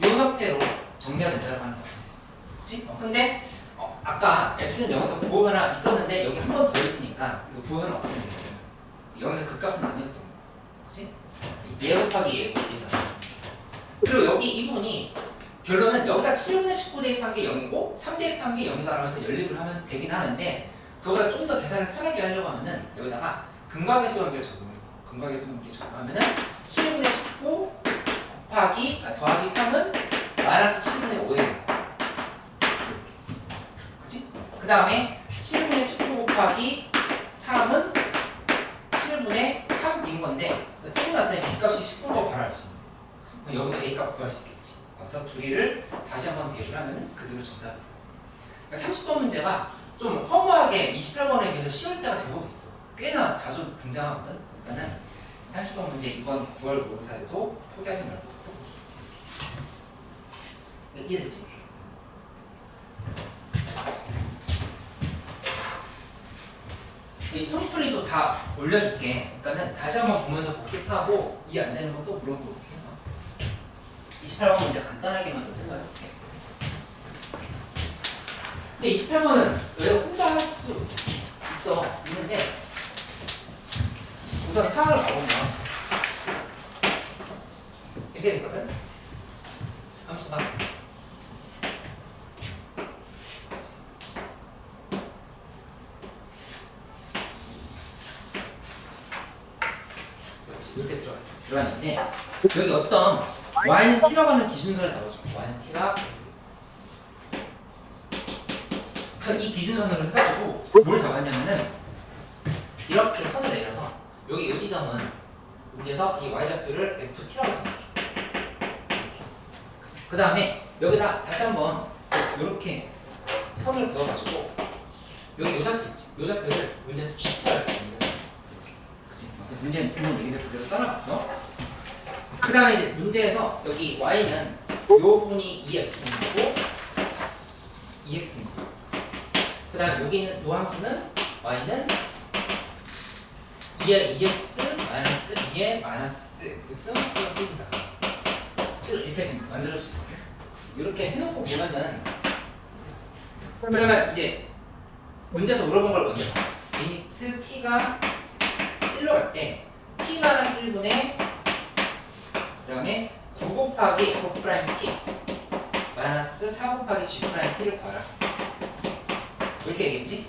이 형태로 정리가 된다고 하는 거 알 수 있어. 그치? 근데 아까 x는 0에서 부호 변화 있었는데 여기 한 번 더 있으니까 이거 부호 변화 없겠네. 0에서 극값은 아니었던 거. 그치? 얘 곱하기 얘 곱이잖아. 그리고 여기 이 부분이 결론은 여기다 7분의 19 대입한 게 0이고 3 대입한 게 0이다 라면서 연립을 하면 되긴 하는데 그거보다 좀 더 계산을 편하게 하려고 하면은 여기다가 근각의 수관계를 적용을 해요. 근각의 수관계 적용하면은 7분의 19 곱하기 더하기 3은 마이너스 7분의 5에 돼요. 그치? 그 다음에 7분의 19 곱하기 3은 7분의 3인 건데 쓰고 났더니 b값이 19인 거 바로 알 수 있는. 여기다 a값 구할 수 있겠지. 그래서 두 개를 다시 한번 대입을 하면 그대로 정답이 돼요. 그러니까 30번 문제가 좀 허무하게 28번에 비해서 쉬울 때가 제법 있어. 꽤나 자주 등장하거든. 그러니까는 30번 문제 이번 9월 모의사에도 포기하지 말고 이해됐지? 이 손풀이도 다 올려줄게. 일단은 다시 한번 보면서 복습하고 이해 안 되는 것도 물어볼게. 28번 문제 간단하게만 좀 생각해볼게. 근데 28번은 왜 혼자 할 수 있는데 우선 상황을 가보면 이렇게 됐거든? 함수가 그렇지, 이렇게 들어갔는데 여기 어떤 y는 t라고 하는 기준선을 잡아줘. y는 t가 이 기준선으로 해가지고 뭘 잡았냐면은 이렇게 선을 내려서 여기 이 지점은 문제에서 이 y좌표를 ft라고 잡아줘. 그 다음에 여기다 다시 한번 이렇게 선을 그어가지고 여기 요 좌표 있지? 요 좌표를 문제에서 gx라고 잡는 거야. 그치? 문제는 있는 얘기들 그대로 따라갔어. 그 다음에 이제 문제에서 여기 y는 요 부분이 2x이고 2x이죠. 그 다음에 여기 있는 요 함수는 y는 2의 2x 마이너스 2의 마이너스 x승 플러스 1이다. 실을 이렇게 지금 만들어줄 수 있거든요. 이렇게 해놓고 보면은 그러면 이제 문제에서 물어본 걸 먼저 봐. 리미트 t가 1로 갈 때 t 마이너스 1분의 그 다음에 9 곱하기 f 프라임 t 마이너스 4 곱하기 g 프라임 t를 구하라. 이렇게 얘기했지?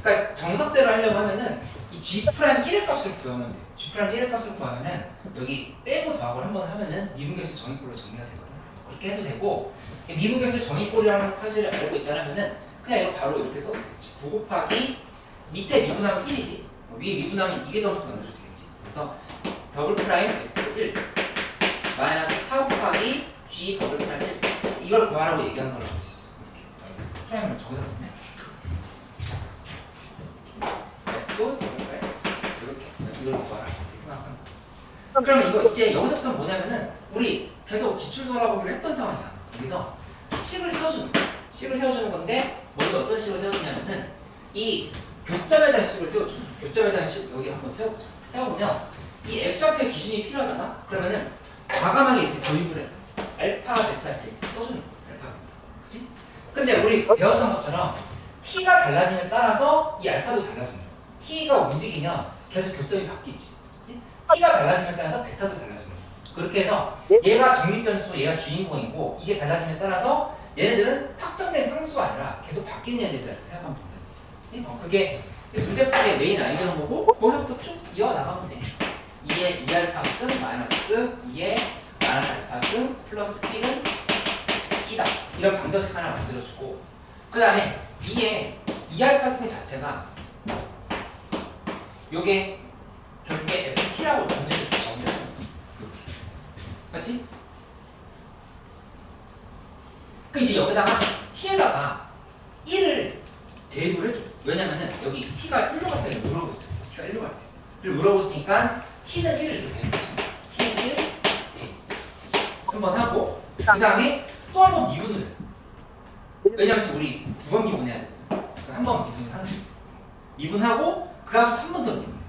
그러니까 정석대로 하려고 하면은 이 g 프라임 1의 값을 구하면 돼. g 프라임 1의 값을 구하면은 여기 빼고 더하고를 한번 하면은 미분계수 정의꼴로 정리가 되거든. 그렇게 해도 되고 미분계수 정의꼴이라는 사실을 알고 있다면은 그냥 이거 바로 이렇게 써도 되겠지. 9 곱하기 밑에 미분하면 1이지. 위에 미분하면 이게 점수 만들어지겠지. 그래서 더블 프라임 f1 마이너스 4 곱하기 g 더블 프라임 1 이걸 구하라고 얘기하는 걸 알고 있어. 이렇게 프라임을 저기다 썼네. 이렇게 이걸 구하라 이렇게 생각하는 거야. 그러면 이거 이제 여기서부터 뭐냐면은 우리 계속 기출 돌아보기로 했던 상황이야. 여기서 식을 세워주는 건데 먼저 어떤 식을 세워주냐면은 이 교점에 대한 식을 세워줘. 교점에 대한 식 여기 한번 세워보자. 세워보면 이 x좌표의 기준이 필요하잖아. 그러면은 과감하게 이렇게 도입을 해. 알파 베타 이렇게 써주는 거야. 알파 베타. 그치? 근데 우리 배웠던 것처럼 t가 달라짐에 따라서 이 알파도 달라지는 거야. t가 움직이면 계속 교점이 바뀌지. 그치? t가 달라짐에 따라서 베타도 달라지는 거야. 그렇게 해서 얘가 독립변수, 얘가 주인공이고 이게 달라짐에 따라서 얘네들은 확정된 상수가 아니라 계속 바뀌는 애들이다 이렇게 생각하면 된다. 그치? 그게 문제풀이의 메인 아이디어인 거고 거기서부터 쭉 이어나가면 돼. 2의 2알파승 마이너스 2의 마이너스 알파승 플러스 1은 t다. 이런 방정식 하나 만들어주고 그 다음에 2의 2알파승 자체가 요게 결국에 ft라고 문제를 정리해줘. 맞지? 그 이제 여기다가 t에다가 1을 대입을 해줘. 왜냐면은 여기 t가 1로 갈 때를 물어보고 있잖아. t가 1로 갈 때. 를 물어봤으니까 t는 1을 이렇게 대입해줘. t는 1 대입. 한번 하고 그 다음에 또 한 번 미분을 해. 왜냐면 지금 우리 두 번 미분해야 돼. 한 번 미분을 하는 거지. 미분하고 그 다음에 한 번 더 미분.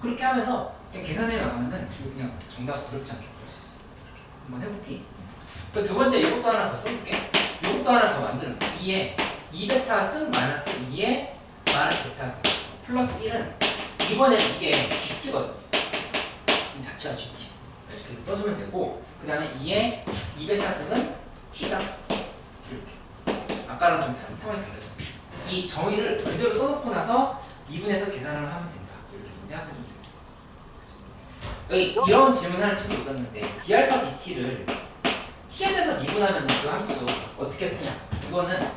그렇게 하면서 그냥 계산해 나가면은 그냥 정답 어렵지 않게 볼 수 있어. 이렇게 한번 해볼게. 그 두 번째 이것도 하나 더 써볼게. 이것도 하나 더 만들어. 2에 2베타 승 마이너스 2에 마이너스 베타 승 플러스 1은 이번에 이게 GT거든. 자체가 GT. 이렇게 써주면 되고 그 다음에 2에 2베타 승은 T다. 이렇게. 아까랑 좀 상황이 달라져. 이 정의를 그대로 써놓고 나서 미분해서 계산을 하면 된다. 이렇게 생각해주면 되겠어. 여기 이런 질문 하는 친구 있었는데 D알파 DT를 T에 대해서 미분하면 그 함수 어떻게 쓰냐? 이거는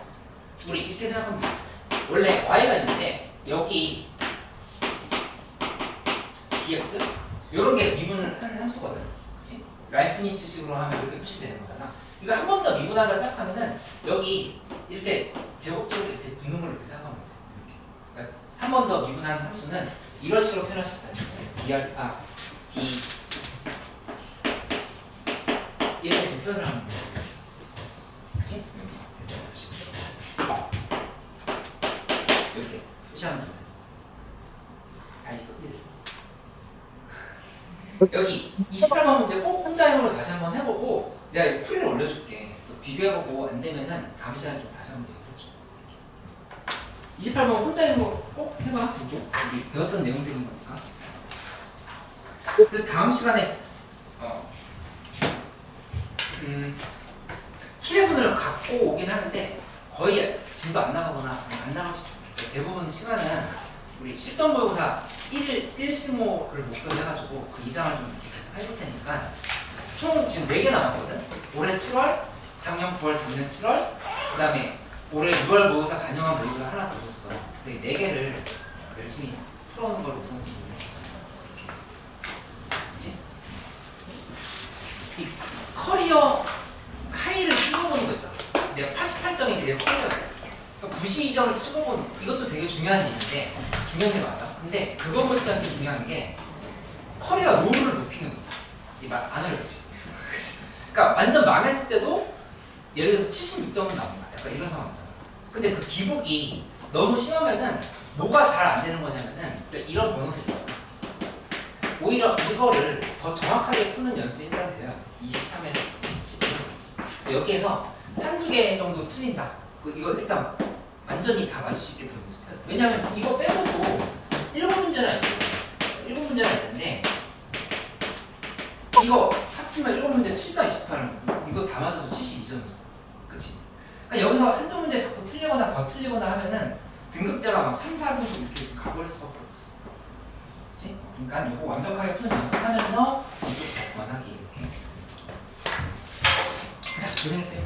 우리 이렇게 생각하면 되죠. 원래 Y가 있는데 여기 dx 이런 게 미분을 하는 함수거든. 그치? 라이프니츠식으로 하면 이렇게 표시되는 거잖아. 이거 한 번 더 미분하다 생각하면은 여기 이렇게 제곱적으로 이렇게 붙는 걸 이렇게 생각하면 돼. 그러니까 한 번 더 미분하는 함수는 이런 식으로 표현할 수 있다. d알파 d 이렇게 지금 표현을 하면 돼. 여기 28번 문제 꼭 혼자형으로 다시 한번 해보고 내가 이 풀이를 올려줄게. 그래서 비교해보고 안 되면은 다음 시간에 좀 다시 한번 얘기해줘. 28번 혼자형으로 꼭 해봐. 이거 우리 배웠던 내용들인 거니까. 그 다음 시간에 키레분을 갖고 오긴 하는데 거의 진도 안 나가거나 안 나갈 수도 있어요. 대부분 시간은 우리 실전 모의고사 1실모를 목표로 해가지고 그 이상을 좀 이렇게 계속 해볼 테니까 총 지금 4개 남았거든. 올해 7월, 작년 9월, 작년 7월, 그 다음에 올해 6월 모의고사 반영한 모의고사 하나 더 줬어. 그래서 이 4개를 열심히 풀어오는 걸 우선순위로 했죠. 그치? 이 커리어 하이를 찍어보는 거 있잖아. 내가 88점이 되게 커리어야. 92점을 찍어보는 이것도 되게 중요한 일인데 중요한 일 맞아. 근데 그거 못지않게 중요한 게 커리어 롤을 높이는 거야. 이 말 안 어렵지. 그러니까 완전 망했을 때도 예를 들어서 76점은 나온다. 약간 이런 상황 있잖아. 근데 그 기복이 너무 심하면은 뭐가 잘 안 되는 거냐면은 이런 번호들 있잖아. 오히려 이거를 더 정확하게 푸는 연습이 일단 돼야 23에서 27 이런 거지. 여기에서 한두 개 정도 틀린다. 이거 일단 완전히 다 맞을 수 있게 더 연습해요. 왜냐면 이거 빼고도 7문제나 있어요. 7문제나 있는데 이거 합치면 7문제 7, 4, 28 이거 다 맞아서 72점이잖아. 그치? 그러니까 여기서 한두 문제 자꾸 틀리거나 더 틀리거나 하면은 등급대가 막 3, 4등급 이렇게 가버릴 수밖에 없어. 그치? 그러니까 이거 완벽하게 푸는 연습하면서 이쪽 원하기 이렇게. 자, 고생했어요.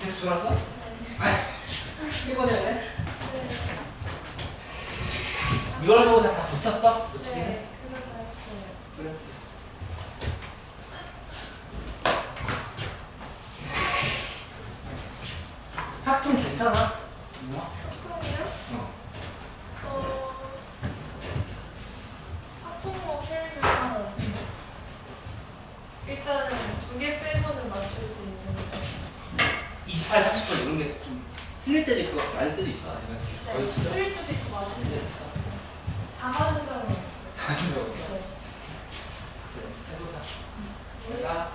계속 졸았어? 이번에 왜? 6월 모의고사 다 고쳤어? 놓치기는? 네, 그거 다 했어요. 그래. 학통 괜찮아? 뭐? 학통이요? 학통모 필면 일단은 2개 빼고는 맞출 수 있는 거죠. 28, 30분 이런 게 좀 틀릴 때도 있고 맞을 때도 있어. 아니면 거의 틀려? 틀릴 때도 있고 맞을 때도 있어. 다 맞은 적은 없어요. 다 맞은 적 없어? 네. 그래, 해보자. 내가